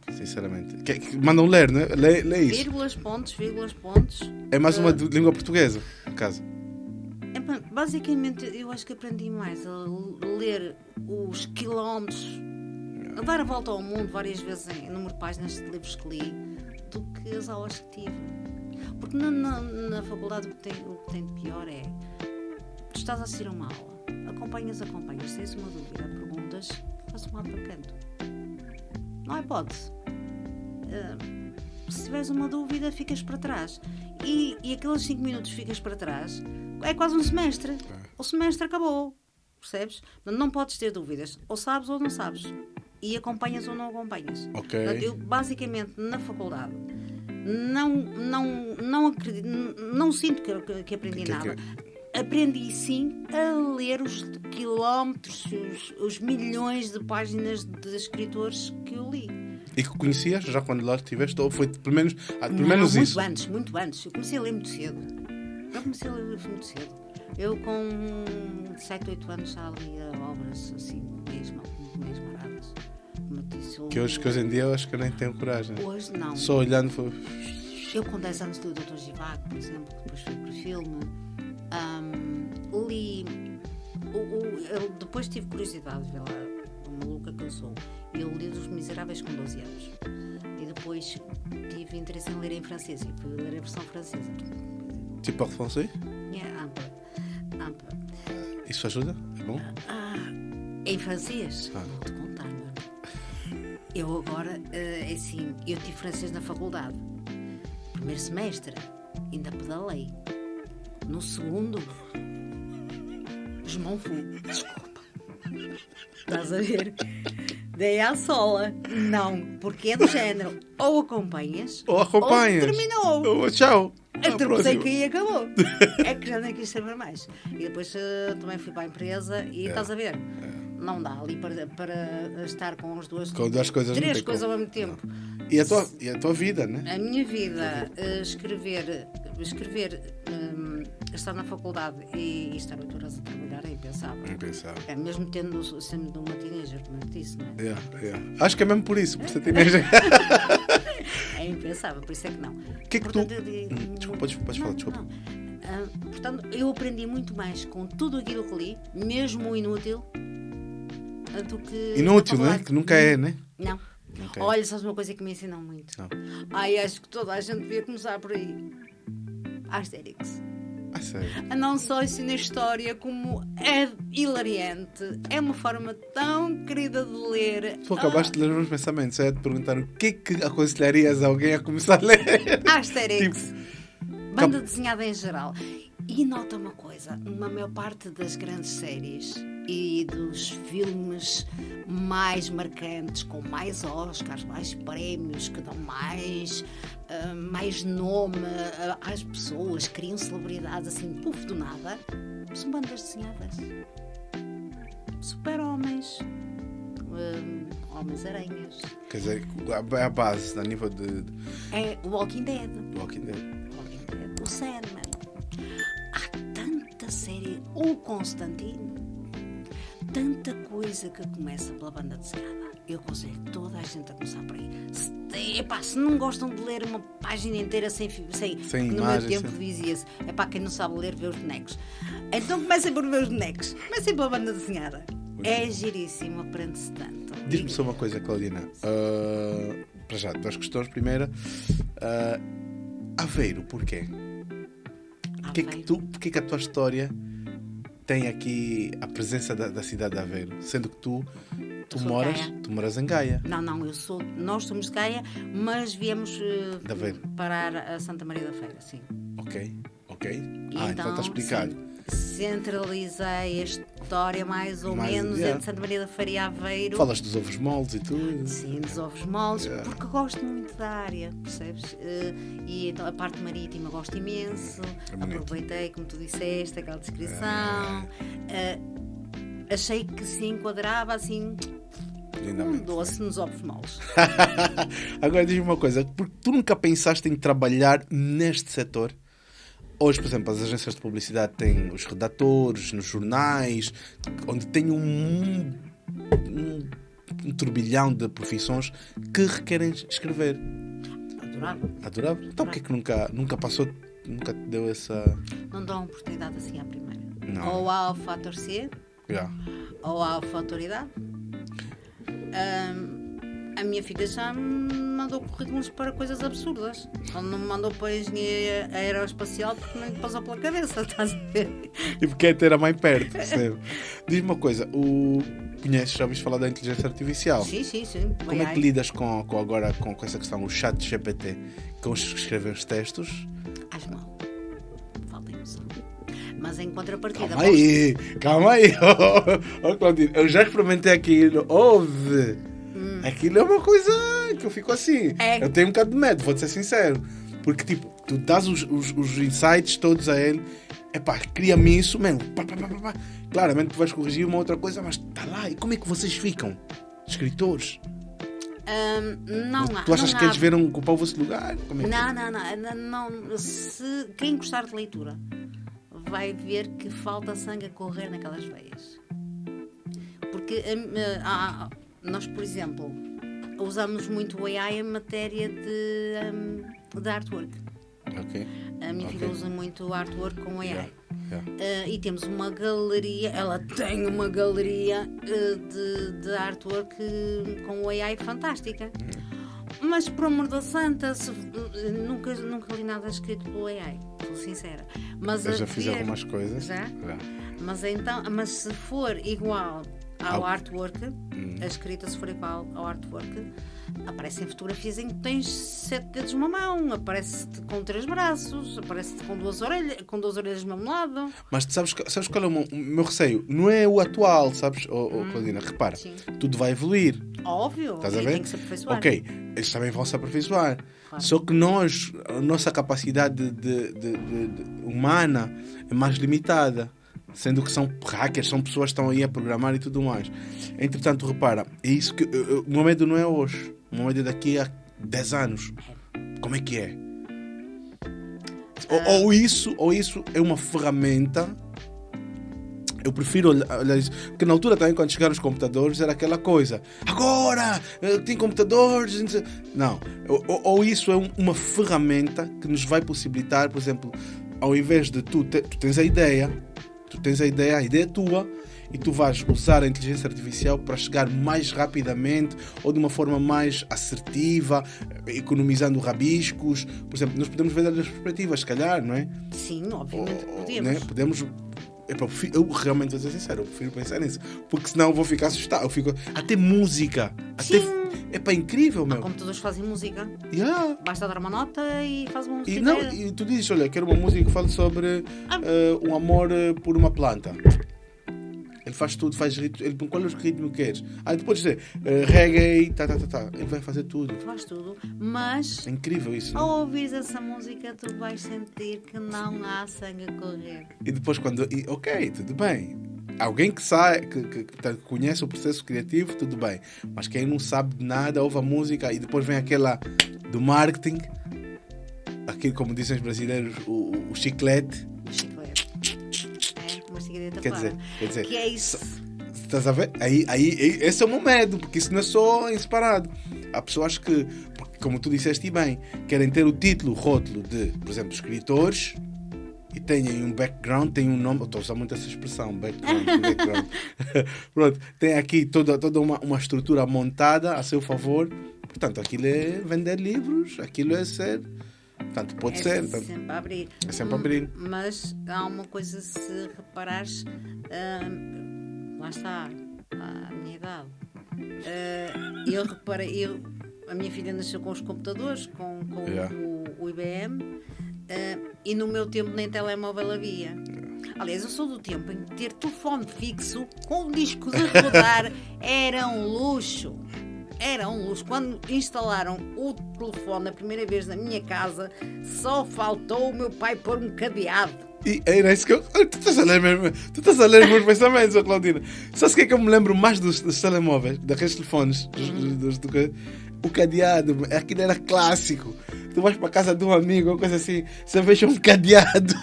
Sinceramente. Mandam ler, né? Lê isso. Vírgulas, pontos. É mais uma língua portuguesa, no caso. Basicamente, eu acho que aprendi mais a ler os quilómetros, a dar a volta ao mundo várias vezes em número de páginas de livros que li, do que as aulas que tive. Porque na faculdade o que tem de pior é: tu estás a assistir a uma aula, acompanhas, tens uma dúvida, perguntas, faz um lado para canto. Não há hipótese. Se tiveres uma dúvida, ficas para trás. E aqueles 5 minutos ficas para trás, é quase um semestre. O semestre acabou. Percebes? Não podes ter dúvidas. Ou sabes ou não sabes. E acompanhas ou não acompanhas. Ok. Portanto, eu, basicamente, na faculdade, não acredito, não sinto que aprendi nada. Aprendi sim a ler os quilómetros, os milhões de páginas de escritores que eu li. E que conhecias já quando lá estiveste? Ou foi pelo menos isso? Muito antes. Eu comecei a ler muito cedo. Eu com 7, 8 anos já lia obras assim, mesmo maradas. Que hoje em dia eu acho que eu nem tenho coragem. Hoje não. Só olhando foi... Eu com 10 anos li o Dr. Givago, por exemplo, que depois foi para filme. Li... depois tive curiosidade de ver lá, a maluca que eu sou. Eu li Os Miseráveis com 12 anos. E depois tive interesse em ler em francês. E fui ler a versão francesa. Tu parles français? Um peu. Isso ajuda? É bom? Em francês? Vou-te contar, meu. Eu agora, assim, eu tive francês na faculdade. Primeiro semestre, ainda pedalei. No segundo, je m'en fous. Desculpa. Estás a ver? Dei à sola. Não, porque é do género. Ou acompanhas, ou terminou. Tchau. Atropelei que aí acabou. É que já nem quis saber mais. E depois também fui para a empresa e estás a ver. Não dá ali para estar com as duas coisas, 3 coisas ao mesmo tempo. E a tua vida, né? A minha vida, escrever, estar na faculdade e estar 8 horas a trabalhar é impensável. É mesmo sendo uma teenager, como eu disse, não é? Acho que é mesmo por ser teenager. É impensável, por isso é que não. Que é que portanto, desculpa, podes falar, desculpa. Portanto, eu aprendi muito mais com tudo aquilo que li, mesmo o inútil, do que... Inútil, né? Que nunca é, né? Não. Okay. Olha, sabes uma coisa que me ensinam muito? Não. Acho que toda a gente devia começar por aí. Asterix. Sério? Não só ensina história, como é hilariante. É uma forma tão querida de ler. Tu acabaste de ler os meus pensamentos. É de perguntar o que aconselharias a alguém a começar a ler? Asterix. Banda desenhada em geral. E nota uma coisa, uma maior parte das grandes séries e dos filmes mais marcantes, com mais Oscars, mais prémios, que dão mais nome às pessoas, criam celebridades assim, puf, do nada, são bandas desenhadas. Super-homens, Homens-Aranhas. Quer dizer, é a base, a nível de... É Walking Dead. O Sandman. Série, o Constantino, tanta coisa que começa pela banda desenhada. Eu aconselho toda a gente a começar por aí. Se não gostam de ler uma página inteira sem no meu tempo dizia-se, quem não sabe ler, vê os bonecos. Então comecem por ver os bonecos, comecem pela banda desenhada. É giríssimo, aprende-se tanto. Diz-me só uma coisa, Claudina. Para já, 2 questões. Primeira, Aveiro, porquê? Porquê que a tua história tem aqui a presença da cidade de Aveiro? Sendo que tu moras em Gaia. Não, nós somos de Gaia, mas viemos parar a Santa Maria da Feira, sim. Ok. Então está explicado. Sim. Centralizei a história mais ou menos entre Santa Maria da Feira e Aveiro. Falas dos ovos moles e tudo. Sim, dos ovos moles, porque gosto muito da área, percebes? E então a parte marítima gosto imenso. Aproveitei, como tu disseste, aquela descrição. Achei que se enquadrava assim Lindamente. Um doce nos ovos moles. Agora diz-me uma coisa, porque tu nunca pensaste em trabalhar neste setor? Hoje, por exemplo, as agências de publicidade têm os redatores nos jornais, onde tem um turbilhão de profissões que requerem escrever. Adorável. Então porquê que nunca passou, nunca te deu essa... Não dão oportunidade assim à primeira. Não. Ou há o fator C, ou há a autoridade. A minha filha já me mandou currículos para coisas absurdas. Quando não me mandou para a engenharia aeroespacial porque não lhe passou pela cabeça, estás a ver? E porque é ter a mãe perto, percebe? Diz-me uma coisa, já ouviste falar da inteligência artificial? Sim. Como é que lidas agora com essa questão, o chat GPT, com os que escrevem os textos? Acho mal. Falta emoção. Mas em contrapartida... Calma aí. Oh, Claudine, eu já experimentei aquilo. Aquilo é uma coisa que eu fico assim. Eu tenho um bocado de medo, vou-te ser sincero. Porque, tipo, tu dás os insights todos a ele. Cria-me isso mesmo. Claramente tu vais corrigir uma outra coisa, mas está lá. E como é que vocês ficam? Escritores? Tu achas que eles vieram ocupar o vosso lugar? Não. Se quem gostar de leitura vai ver que falta sangue a correr naquelas veias. Porque nós, por exemplo, usamos muito o AI em matéria de artwork. Okay. A minha filha usa muito o artwork com o AI. E temos uma galeria, ela tem uma galeria de artwork com o AI fantástica. Mas, por amor da santa, nunca li nada escrito pelo AI, sou sincera. Mas eu já fiz algumas coisas. Já? Mas se for igual ao artwork, a escrita se for igual ao artwork, aparecem fotografias em que tens 7 dedos numa mão, aparece-te com 3 braços, aparece-te com 2 orelhas do mesmo lado. Mas sabes qual é o meu receio? Não é o atual, sabes, Claudina? Repara, tudo vai evoluir. Óbvio, estás a ver? Tem que se aperfeiçoar. Ok, eles também vão se aperfeiçoar. Claro. Só que a nossa capacidade humana é mais limitada. Sendo que são hackers, são pessoas que estão aí a programar e tudo mais. Entretanto, repara, é isso que o meu medo não é hoje. O meu medo é daqui a 10 anos. Como é que é? Ou isso é uma ferramenta. Eu prefiro olhar isso. Porque na altura também, quando chegaram os computadores, era aquela coisa. Agora! Tem computadores! Não. Ou isso é uma ferramenta que nos vai possibilitar, por exemplo, ao invés de tu tens a ideia é tua, e tu vais usar a inteligência artificial para chegar mais rapidamente ou de uma forma mais assertiva, economizando rabiscos. Por exemplo, nós podemos ver das perspectivas, se calhar, não é? Sim, obviamente podemos. Né? Podemos. Eu realmente vou ser sincero, eu prefiro pensar nisso, porque senão eu vou ficar assustado. Até música. É incrível, meu. Há computadores que fazem música. Basta dar uma nota e faz uma música. E tu dizes, olha, quero uma música que fale sobre um amor por uma planta. Ele faz tudo, faz ritmo. Qual é o ritmo que queres? Tu podes dizer reggae, Ele vai fazer tudo. Faz tudo, mas... É incrível isso. Ao ouvires essa música, tu vais sentir que não há sangue a correr. E depois ok, tudo bem. Alguém que sabe, que conhece o processo criativo, tudo bem. Mas quem não sabe de nada, ouve a música e depois vem aquela do marketing, aquilo, como dizem os brasileiros, o chiclete. Uma cigareta Quer dizer, que é isso. Estás a ver? Aí, esse é o meu medo, porque isso não é só em separado. Há pessoas que, como tu disseste bem, querem ter o título, o rótulo de, por exemplo, escritores, e têm um background, têm um nome. Eu estou a usar muito essa expressão, background. Pronto, tem aqui toda uma estrutura montada a seu favor. Portanto, aquilo é vender livros, aquilo é ser. Portanto, pode ser. Sempre a abrir. É sempre a abrir. Mas há uma coisa, se reparares, lá está, a minha idade. Eu reparei, a minha filha nasceu com os computadores, com o IBM. E no meu tempo nem telemóvel havia. Aliás, eu sou do tempo em que ter telefone fixo com um disco de rodar era um luxo. Era um luxo. Quando instalaram o telefone a primeira vez na minha casa, só faltou o meu pai pôr um cadeado. E era isso que eu... Tu estás a ler os meus pensamentos, oh, Claudina. Sabe o que é que eu me lembro mais dos telemóveis, daqueles telefones? O cadeado, aquilo era clássico. Tu vais para a casa de um amigo ou coisa assim, você veja um cadeado.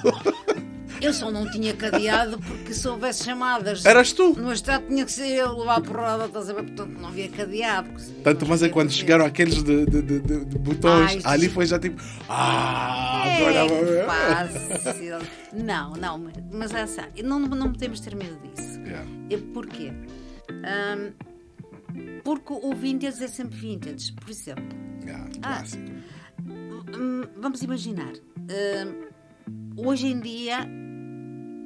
Eu só não tinha cadeado porque se houvesse chamadas... Eras tu? No estado tinha que ser eu levar por roda, estás a ver? Portanto, não havia cadeado. Tanto mais é quando chegaram aqueles de botões, ali foi já tipo... agora... Fácil. Não, mas é assim, não podemos ter medo disso. Yeah. Porquê? Porque o vintage é sempre vintage. Por exemplo... Clássico. Vamos imaginar. Hoje em dia...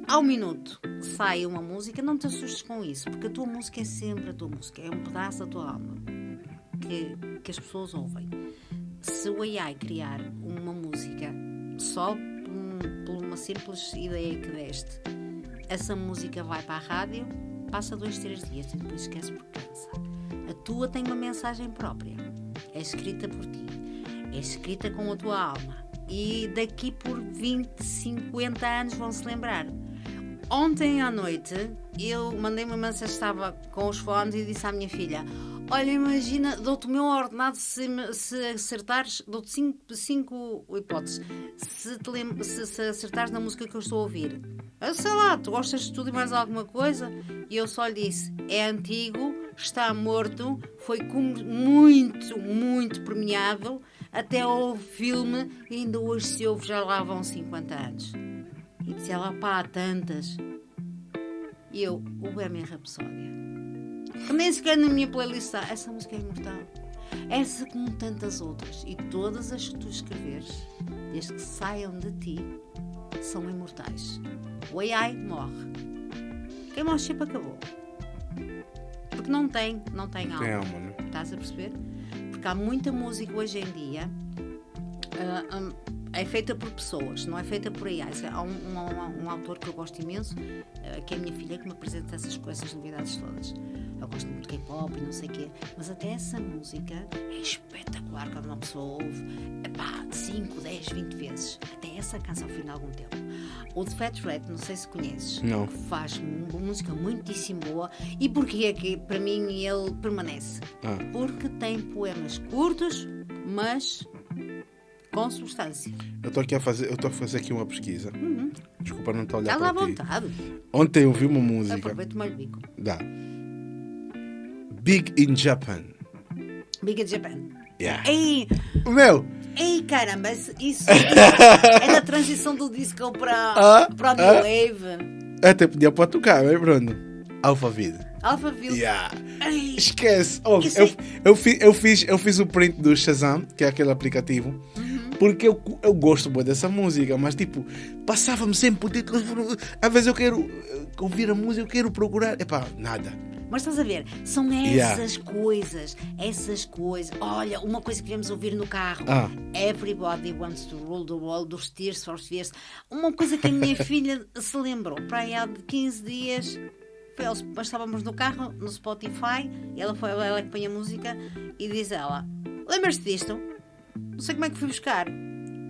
Ao minuto sai uma música, não te assustes com isso, porque a tua música é sempre a tua música, é um pedaço da tua alma que as pessoas ouvem. Se o AI criar uma música só por uma simples ideia que deste, essa música vai para a rádio, passa 2-3 dias e depois esquece porque cansa. A tua tem uma mensagem própria, é escrita por ti, é escrita com a tua alma e daqui por 20, 50 anos vão se lembrar. Ontem à noite eu mandei uma mensagem, estava com os fones e disse à minha filha: olha, imagina, dou-te o meu ordenado se acertares, dou-te 5 hipóteses se acertares na música que eu estou a ouvir. Eu sei lá, tu gostas de tudo e mais alguma coisa? E eu só lhe disse: é antigo, está morto, foi muito, muito premiado, até houve filme e ainda hoje se ouve, já lá vão 50 anos. E disse ela: pá, tantas. E eu: o Bohemian Rhapsody, que nem sequer na minha playlist está. Essa música é imortal. Essa como tantas outras. E todas as que tu escreveres, desde que saiam de ti, são imortais. O AI morre. Quem morre sempre acabou. Porque não tem alma. Tem alma, não? Estás a perceber? Porque há muita música hoje em dia... é feita por pessoas, não é feita por AI. Há um autor que eu gosto imenso, que é a minha filha, que me apresenta essas novidades todas. Eu gosto muito de K-pop e não sei o quê, mas até essa música é espetacular quando uma pessoa ouve 5, 10, 20 vezes. Até essa cansa ao fim de algum tempo. O The Fat Rat, não sei se conheces, não. Faz uma música muitíssimo boa. E porquê é que para mim ele permanece? Porque tem poemas curtos, mas... com substância. Eu estou a fazer aqui uma pesquisa. Desculpa não estar a olhar Dá-lhe para à ti. vontade. Ontem eu vi uma música. Aproveito mais o bico. Dá. Big in Japan. Big in Japan. Yeah. Ei, caramba, isso é da transição do disco para o New Wave. Até podia pôr tocar, é Bruno? Alphaville. Yeah. Esquece. É... Eu fiz o print do Shazam, que é aquele aplicativo, porque eu gosto muito dessa música, mas tipo, passava-me sempre o título. Às vezes eu quero ouvir a música, eu quero procurar. Nada. Mas estás a ver, são essas coisas. Olha, uma coisa que viemos ouvir no carro: Everybody Wants to Rule the World, dos Tears for Fears. Uma coisa que a minha filha se lembrou para aí há 15 dias. Nós estávamos no carro, no Spotify, ela que põe a música e diz ela: lembras-te disto? Não sei como é que fui buscar.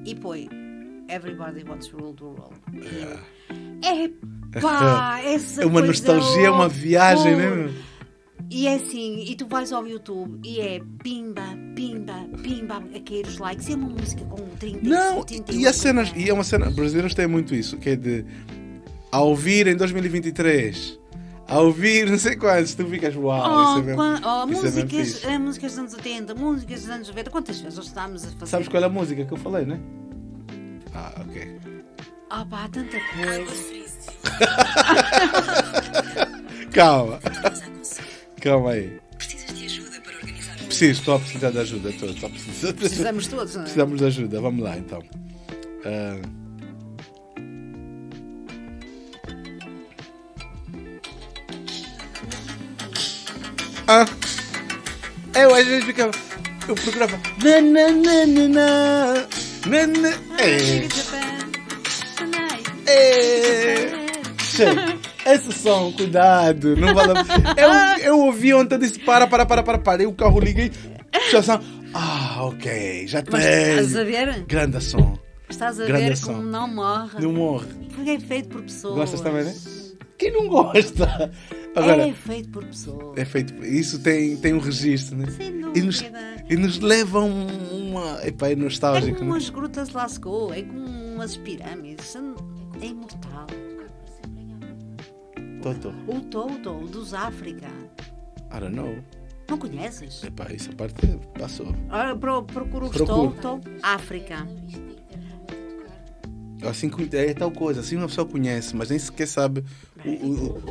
E põe Everybody Wants to Rule the World. Essa é uma coisa, nostalgia, é uma viagem, né? E é assim, e tu vais ao YouTube e é pimba, a cair os likes. E é uma música com 30 Não, 30, e as cenas, e é uma cena, brasileiros têm muito isso, que é de a ouvir em 2023, a ouvir não sei quantos, tu ficas uau, músicas dos anos 80, músicas dos anos 90, quantas vezes nós estamos a fazer? Sabes qual é a música que eu falei, né? Ok. Tanta coisa. Calma aí. Precisas de ajuda para organizar? Estou a precisar de ajuda. Precisamos todos, não é? Precisamos de ajuda, vamos lá então. Eu às vezes ficava. Eu procurava. Esse som, cuidado, não vale a pena. Eu ouvi ontem, disse para. E o carro liguei. Ok, já tem. Estás a ver? Grande som. Estás a gradação. ver como não morre. Não morre. Porque é feito por pessoas. Gostas também, né? Quem não gosta? Agora, É feito por pessoas. é feito. Isso tem um registro, né? Sem E nos, dúvida. e nos leva a uma. Epá, é É nostálgico, como né? as grutas de Lascaux, é como umas pirâmides. É imortal. Toto. O Toto, dos África. I don't know. Não conheces? Epá, essa parte passou. Ora, procura os Procuro. Toto, África. Assim, é tal coisa, assim uma pessoa conhece, mas nem sequer sabe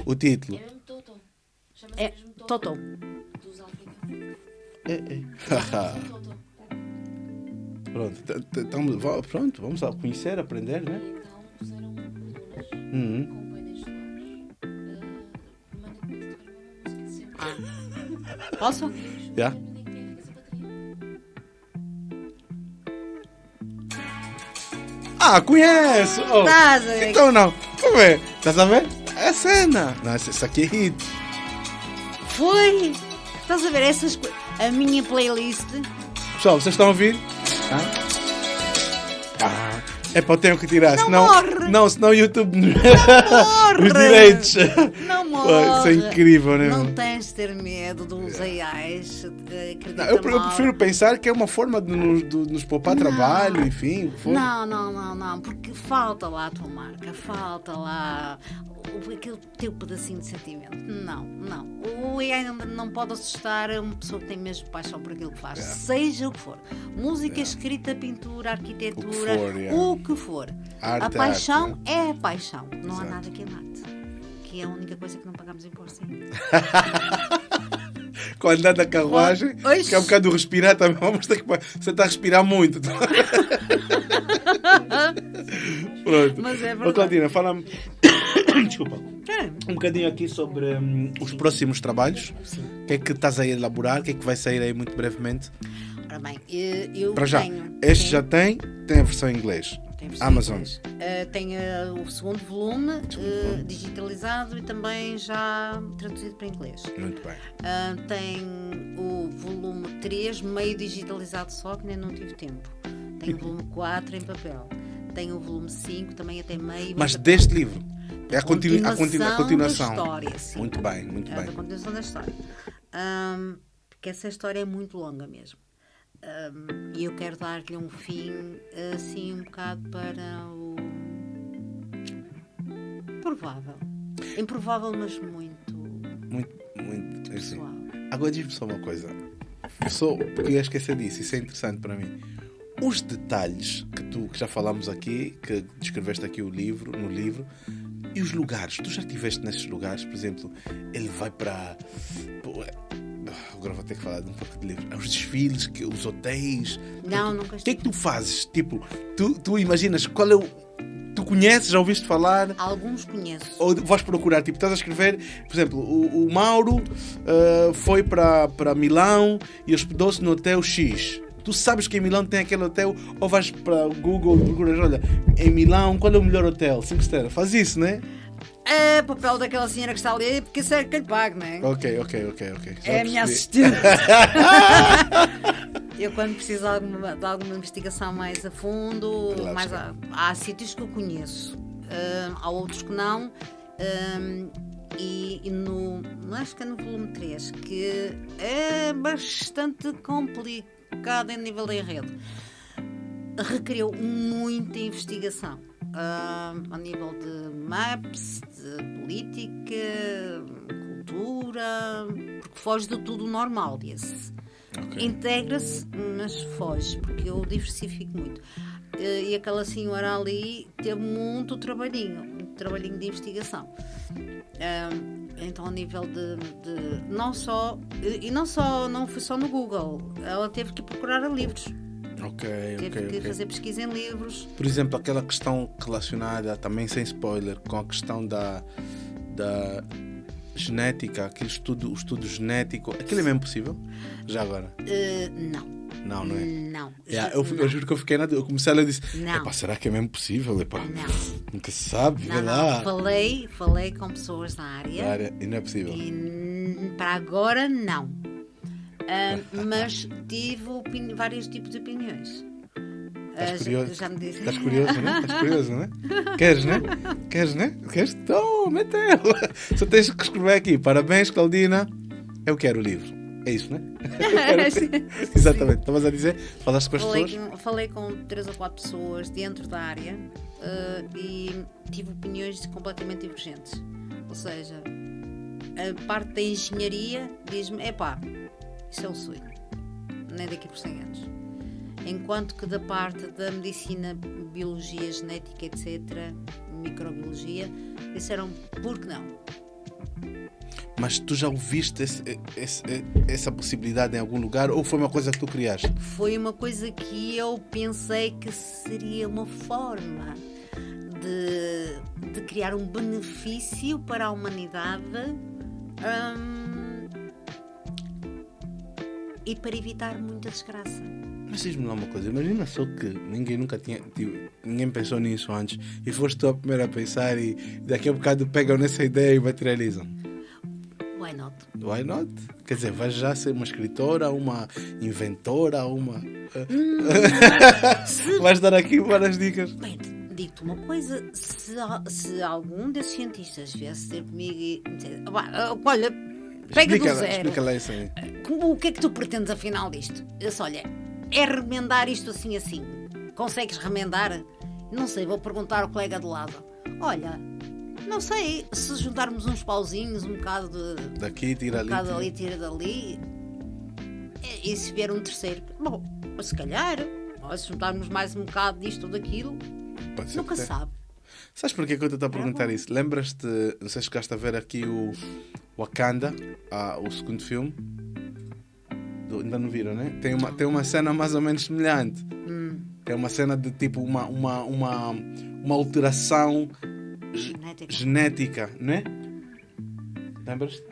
o título. É mesmo Toto. Chama-se É mesmo Toto. dos África. Toto. Pronto, vamos lá conhecer, aprender, né? E então puseram colunas Uhum. com painéis solares. Manda-me tocar uma música sempre. Posso? Já? Ah, conheço! Oh, Estás a ver? então não. Como é? Estás a ver? É a cena. Não, isso aqui é hit. Foi! Estás a ver essas coisas? A minha playlist. Pessoal, vocês estão a ouvir? É para eu tenho que tirar, Não senão. morre. Não, senão o YouTube. morre. Os direitos. Não Pô, morre. isso é incrível, né? Não tens de ter medo dos AIs. Não, eu prefiro pensar que é uma forma de nos poupar trabalho, enfim. o que for. Não, porque falta lá a tua marca, falta lá aquele teu pedacinho de sentimento. Não. O AI não pode assustar uma pessoa que tem mesmo paixão por aquilo que faz, seja o que for. Música, escrita, pintura, arquitetura, o que for. Arte A é paixão arte, é a paixão. Não há Exato. nada que a mate. Que é a única coisa que não pagamos imposto ainda. Com a andar da carruagem, Oxe. que é um bocado do respirar também. Vamos ter que. Você está a respirar muito. Pronto. Mas é Ô, verdade. Claudina, fala-me. Desculpa. É. Um bocadinho aqui sobre os próximos trabalhos. O que é que estás a elaborar? O que é que vai sair aí muito brevemente? Ora bem, eu Para já, tenho. este já tem a versão em inglês. Tem versão Amazon. em inglês. Tem o segundo volume digitalizado e também já traduzido para inglês. Muito bem. Tem o volume 3, meio digitalizado só, que ainda não tive tempo. Tem o volume 4 em papel. Tem o volume 5, também até meio. Mas em papel. deste livro? É a continuação continuação. da história, sim. Muito bem, muito É bem. da continuação da história. Porque essa história é muito longa mesmo. E eu quero dar-lhe um fim assim um bocado para o provável. Improvável, mas muito Muito. Assim. pessoal. Agora diz-me só uma coisa. Porque eu ia esquecer disso, isso é interessante para mim. Os detalhes que já falámos aqui, que descreveste aqui no livro, e os lugares, tu já estiveste nesses lugares, por exemplo, ele vai para. Agora vou ter que falar de um pouco de livro. Os desfiles, os hotéis. Não, nunca O que é que tu fazes? Tipo, tu imaginas qual é o. Tu conheces, já ouviste falar? Alguns conheço. Ou vais procurar, tipo, estás a escrever, por exemplo, o Mauro foi para Milão e hospedou-se no hotel X. Tu sabes que em Milão tem aquele hotel, ou vais para o Google e procuras, olha, em Milão, qual é o melhor hotel? 5 estrelas. Faz isso, não é? É papel daquela senhora que está ali, porque isso é que lhe pago, não é? Ok. Já É a minha percebi. assistente. Eu, quando preciso de alguma investigação mais a fundo, Claro, mais sim. há sítios que eu conheço, há outros que não. E acho que é no volume 3, que é bastante complicado em nível de enredo. Requeriu muita investigação. A nível de maps, de política, cultura, porque foge de tudo normal desse. Ok. Integra-se, mas foge, porque eu diversifico muito. E aquela senhora ali teve muito trabalhinho de investigação. Então, a nível de não foi só no Google, ela teve que procurar a livros. Teve que fazer pesquisa em livros. Por exemplo, aquela questão relacionada, também sem spoiler, com a questão da genética, aquele o estudo genético, aquilo é mesmo possível? Já agora? Não. Não é? Não. Eu juro que eu fiquei eu comecei a ler e disse, Não. epá, será que é mesmo possível? Epá, Não. nunca se sabe, vê Não. lá. Falei com pessoas da área. E não é possível. E para agora, não. Mas tive vários tipos de opiniões. Estás curioso? Já me disse. Estás curioso, né? Estás curioso, né? Queres, né? Queres, né? Queres? Então, meteu. Só tens que escrever aqui. Parabéns, Claudina. Eu quero o livro. É isso, né? Exatamente. Estavas a dizer? Falaste com as pessoas? Falei com 3 ou 4 pessoas dentro da área e tive opiniões completamente divergentes. Ou seja, a parte da engenharia diz-me: epá, isso é um sonho, nem daqui por 100 anos. Enquanto que da parte da medicina, biologia, genética, etc., microbiologia, disseram: por que não? Mas tu já ouviste essa possibilidade em algum lugar ou foi uma coisa que tu criaste? Foi uma coisa que eu pensei que seria uma forma de criar um benefício para a humanidade e para evitar muita desgraça. Mas diz-me lá uma coisa, imagina só que ninguém pensou nisso antes e foste tu a primeira a pensar e daqui a bocado pegam nessa ideia e materializam. Why not? Why not? Quer dizer, vais já ser uma escritora, uma inventora, uma... Vais dar aqui várias dicas. Bem, digo-te uma coisa, se algum desses cientistas viesse ter comigo e me dizer: olha, pega do zero. Explica lá isso aí. O que é que tu pretendes afinal disto? Eu disse: olha, é remendar isto assim. Consegues remendar? Não sei, vou perguntar ao colega do lado. Olha, não sei, se juntarmos uns pauzinhos, um bocado de... Daqui, tira ali. Um bocado ali, tira dali. E se vier um terceiro? Bom, se calhar, ou se juntarmos mais um bocado disto ou daquilo, Pode ser nunca que se sabe. Sabes porquê que eu estou a perguntar isso? Lembras-te, não sei se chegaste a ver aqui o Wakanda, o segundo filme? Ainda não viram, né? Tem uma cena mais ou menos semelhante. Tem uma cena de tipo uma alteração genética, não é? Lembras-te?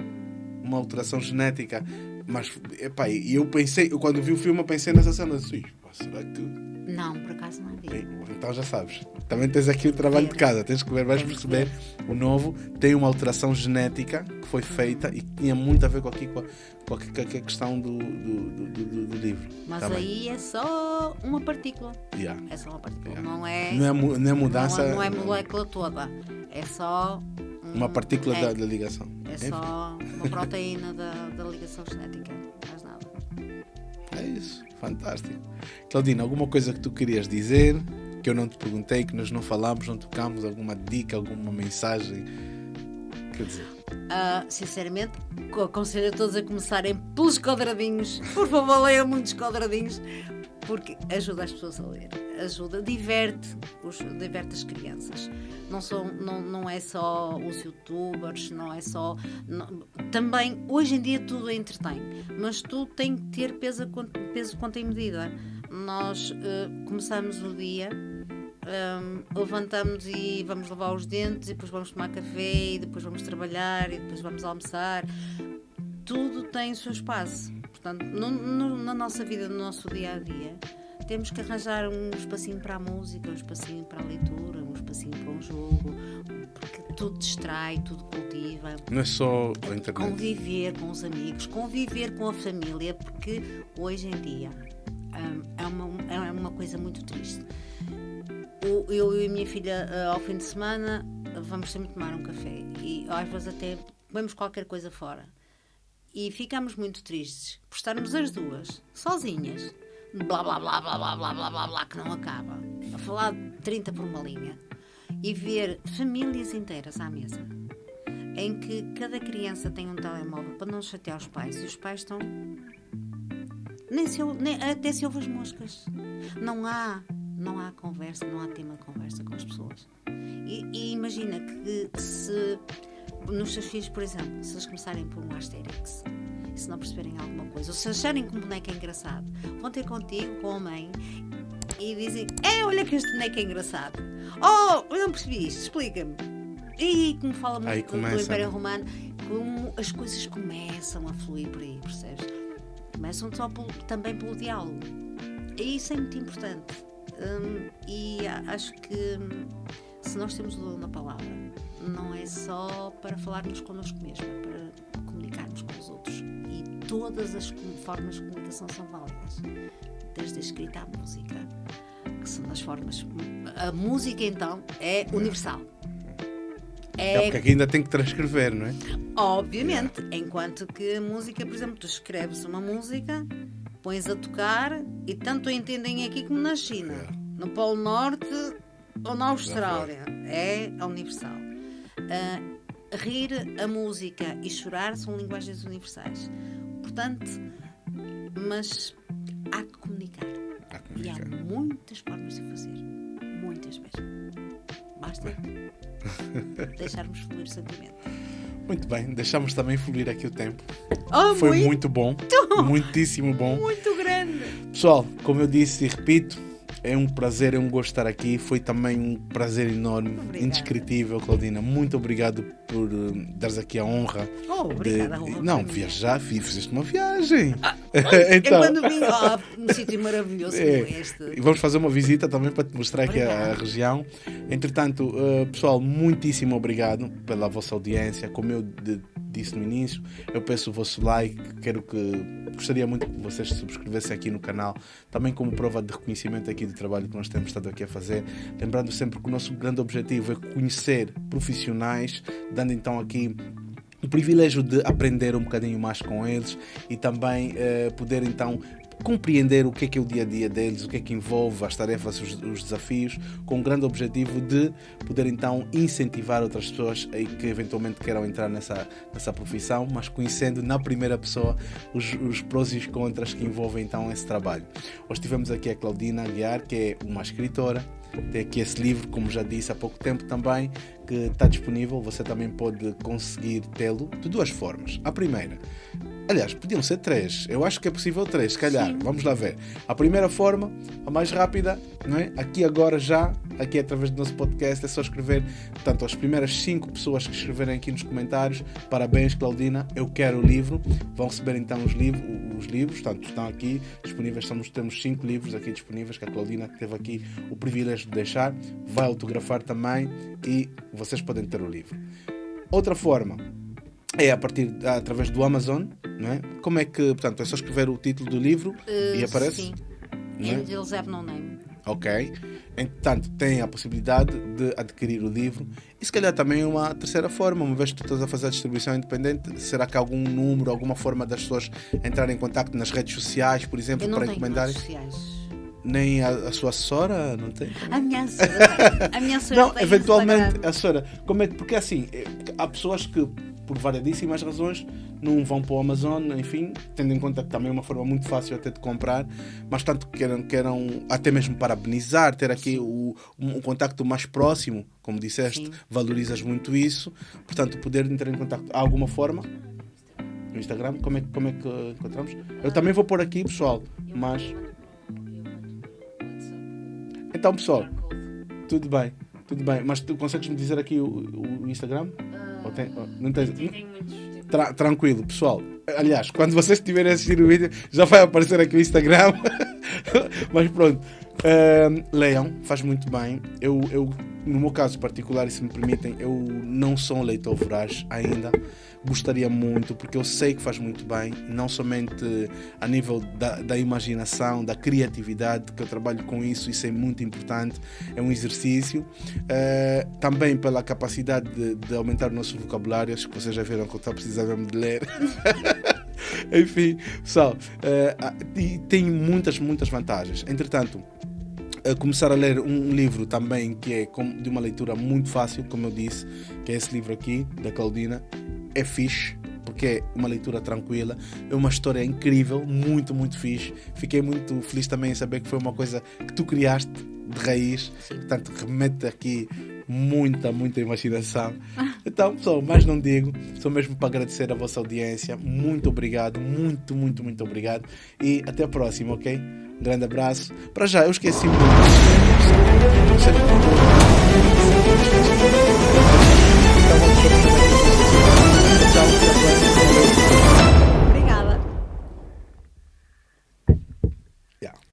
Uma alteração genética. Mas, epá, e eu quando vi o filme, eu pensei nessa cena assim: será que... Não, por acaso não vi. Bem, então já sabes. Também tens aqui o trabalho de casa. Tens que ver, vais perceber. O novo tem uma alteração genética que foi feita e que tinha muito a ver com a questão do livro. Mas também. aí é só uma partícula. Yeah. É só uma partícula. Yeah. Não é mudança. Não é molécula toda. É só uma partícula da ligação. É só uma proteína da ligação genética. Não faz nada. É isso. Fantástico. Claudina, alguma coisa que tu querias dizer, que eu não te perguntei, que nós não falámos, não tocámos, alguma dica, alguma mensagem? Quer dizer... sinceramente, aconselho a todos a começarem pelos quadradinhos. Por favor, leiam muitos quadradinhos, porque ajuda as pessoas a ler. Diverte as crianças. Não é só os youtubers, não é só... também, hoje em dia, tudo entretém, mas tudo tem que ter peso quanto em medida. Nós começamos o dia, levantamos e vamos lavar os dentes, e depois vamos tomar café, e depois vamos trabalhar, e depois vamos almoçar. Tudo tem o seu espaço. Portanto, na nossa vida, no nosso dia-a-dia, temos que arranjar um espacinho para a música, um espacinho para a leitura, um espacinho para um jogo, porque tudo distrai, tudo cultiva. Não é só a internet. Conviver com os amigos, conviver com a família, porque hoje em dia é uma coisa muito triste. Eu e a minha filha, ao fim de semana, vamos sempre tomar um café e às vezes até comemos qualquer coisa fora. E ficamos muito tristes por estarmos as duas sozinhas, blá blá blá blá blá blá blá blá blá, que não acaba, a falar de 30 por uma linha, e ver famílias inteiras à mesa em que cada criança tem um telemóvel para não chatear os pais, e os pais estão até se ouve as moscas. Não há conversa, não há tema de conversa com as pessoas. E imagina que se nos seus filhos, por exemplo, se eles começarem por um Asterix, se não perceberem alguma coisa, ou se acharem que um boneco é engraçado, vão ter contigo, com a mãe, e dizem: olha que este boneco é engraçado. Eu não percebi isto, explica-me. E como fala muito do Império Romano, como as coisas começam a fluir por aí, percebes? Começam também pelo diálogo. E isso é muito importante. E acho que se nós temos o dom da palavra, não é só para falarmos connosco mesmo, é para comunicarmos com os outros. E todas as formas de comunicação são válidas, desde a escrita à música, que são das formas. A música, então, é universal. Porque aqui ainda tem que transcrever, não é? Obviamente, enquanto que a música, por exemplo, tu escreves uma música, pões a tocar e tanto a entendem aqui como na China, no Polo Norte ou na Austrália. É universal. Rir, a música e chorar são linguagens universais. Portanto, mas há que comunicar. E há muitas formas de fazer. Muitas mesmo. Basta deixarmos fluir o sentimento. Muito bem, deixamos também fluir aqui o tempo. Foi muito bom, muitíssimo bom. Muito grande. Pessoal, como eu disse e repito, é um prazer, é um gosto estar aqui. Foi também um prazer enorme, indescritível, Claudina. Muito obrigado por dares aqui a honra. Obrigada, Não, viajar, fizeste uma viagem. Então, quando vim um sítio maravilhoso como este. E vamos fazer uma visita também para te mostrar aqui a região. Entretanto, pessoal, muitíssimo obrigado pela vossa audiência. Como eu disse no início, eu peço o vosso like. Gostaria muito que vocês se subscrevessem aqui no canal, também como prova de reconhecimento aqui do trabalho que nós temos estado aqui a fazer. Lembrando sempre que o nosso grande objetivo é conhecer profissionais, dando então aqui o privilégio de aprender um bocadinho mais com eles e também poder então compreender o que é o dia a dia deles, o que é que envolve as tarefas, os desafios, com o grande objetivo de poder então incentivar outras pessoas aí que eventualmente queiram entrar nessa profissão, mas conhecendo na primeira pessoa os prós e os contras que envolvem então esse trabalho. Hoje tivemos aqui a Claudina Aguiar, que é uma escritora. Tem aqui esse livro, como já disse há pouco tempo também, que está disponível. Você também pode conseguir tê-lo de duas formas. A primeira, aliás, podiam ser 3. Eu acho que é possível 3, se calhar. Sim. Vamos lá ver. A primeira forma, a mais rápida, não é? Aqui agora já, aqui através do nosso podcast, é só escrever, portanto, as primeiras 5 pessoas que escreverem aqui nos comentários: parabéns, Claudina, eu quero o livro. Vão receber então os livros, portanto, estão aqui disponíveis. Temos 5 livros aqui disponíveis que a Claudina teve aqui o privilégio de deixar. Vai autografar também e vocês podem ter o livro. Outra forma é através do Amazon, não é? Como é que, portanto, é só escrever o título do livro e aparece? Sim. É? Angels Have No Name. Ok. Entretanto, tem a possibilidade de adquirir o livro. E se calhar também uma terceira forma, uma vez que tu estás a fazer a distribuição independente, será que há algum número, alguma forma das pessoas entrarem em contato nas redes sociais, por exemplo, para encomendarem? Redes sociais. Nem a sua assessora não tem? A minha assessora não, tem eventualmente Instagram. a assessora. Como é, porque assim, há pessoas que por variedíssimas razões não vão para o Amazon, enfim, tendo em conta que também é uma forma muito fácil até de comprar, mas tanto queiram até mesmo parabenizar, ter aqui um contacto mais próximo, como disseste. Sim. Valorizas muito isso, portanto poder entrar em contacto. Há alguma forma? No Instagram? Como é que encontramos? Eu também vou pôr aqui, pessoal, mas... Então, pessoal, tudo bem, mas tu consegues me dizer aqui o Instagram? Não tens? Tranquilo, pessoal. Aliás, quando vocês estiverem a assistir o vídeo, já vai aparecer aqui o Instagram. Mas pronto, leiam, faz muito bem. Eu, no meu caso particular, e se me permitem, eu não sou um leitor voraz ainda. Gostaria muito, porque eu sei que faz muito bem, não somente a nível da imaginação, da criatividade, que eu trabalho com isso é muito importante, é um exercício, também pela capacidade de aumentar o nosso vocabulário. Acho que vocês já viram que eu estou precisando de ler. Enfim, pessoal, tem muitas vantagens. Entretanto, começar a ler um livro também que é de uma leitura muito fácil, como eu disse, que é esse livro aqui, da Claudina. É fixe, porque é uma leitura tranquila, é uma história incrível, muito, muito fixe. Fiquei muito feliz também em saber que foi uma coisa que tu criaste de raiz. Sim. Portanto, remete aqui muita imaginação. Então, pessoal, mais não digo, só mesmo para agradecer a vossa audiência. Muito obrigado, muito obrigado, e até a próxima, ok? Um grande abraço. Para já, eu esqueci-me de...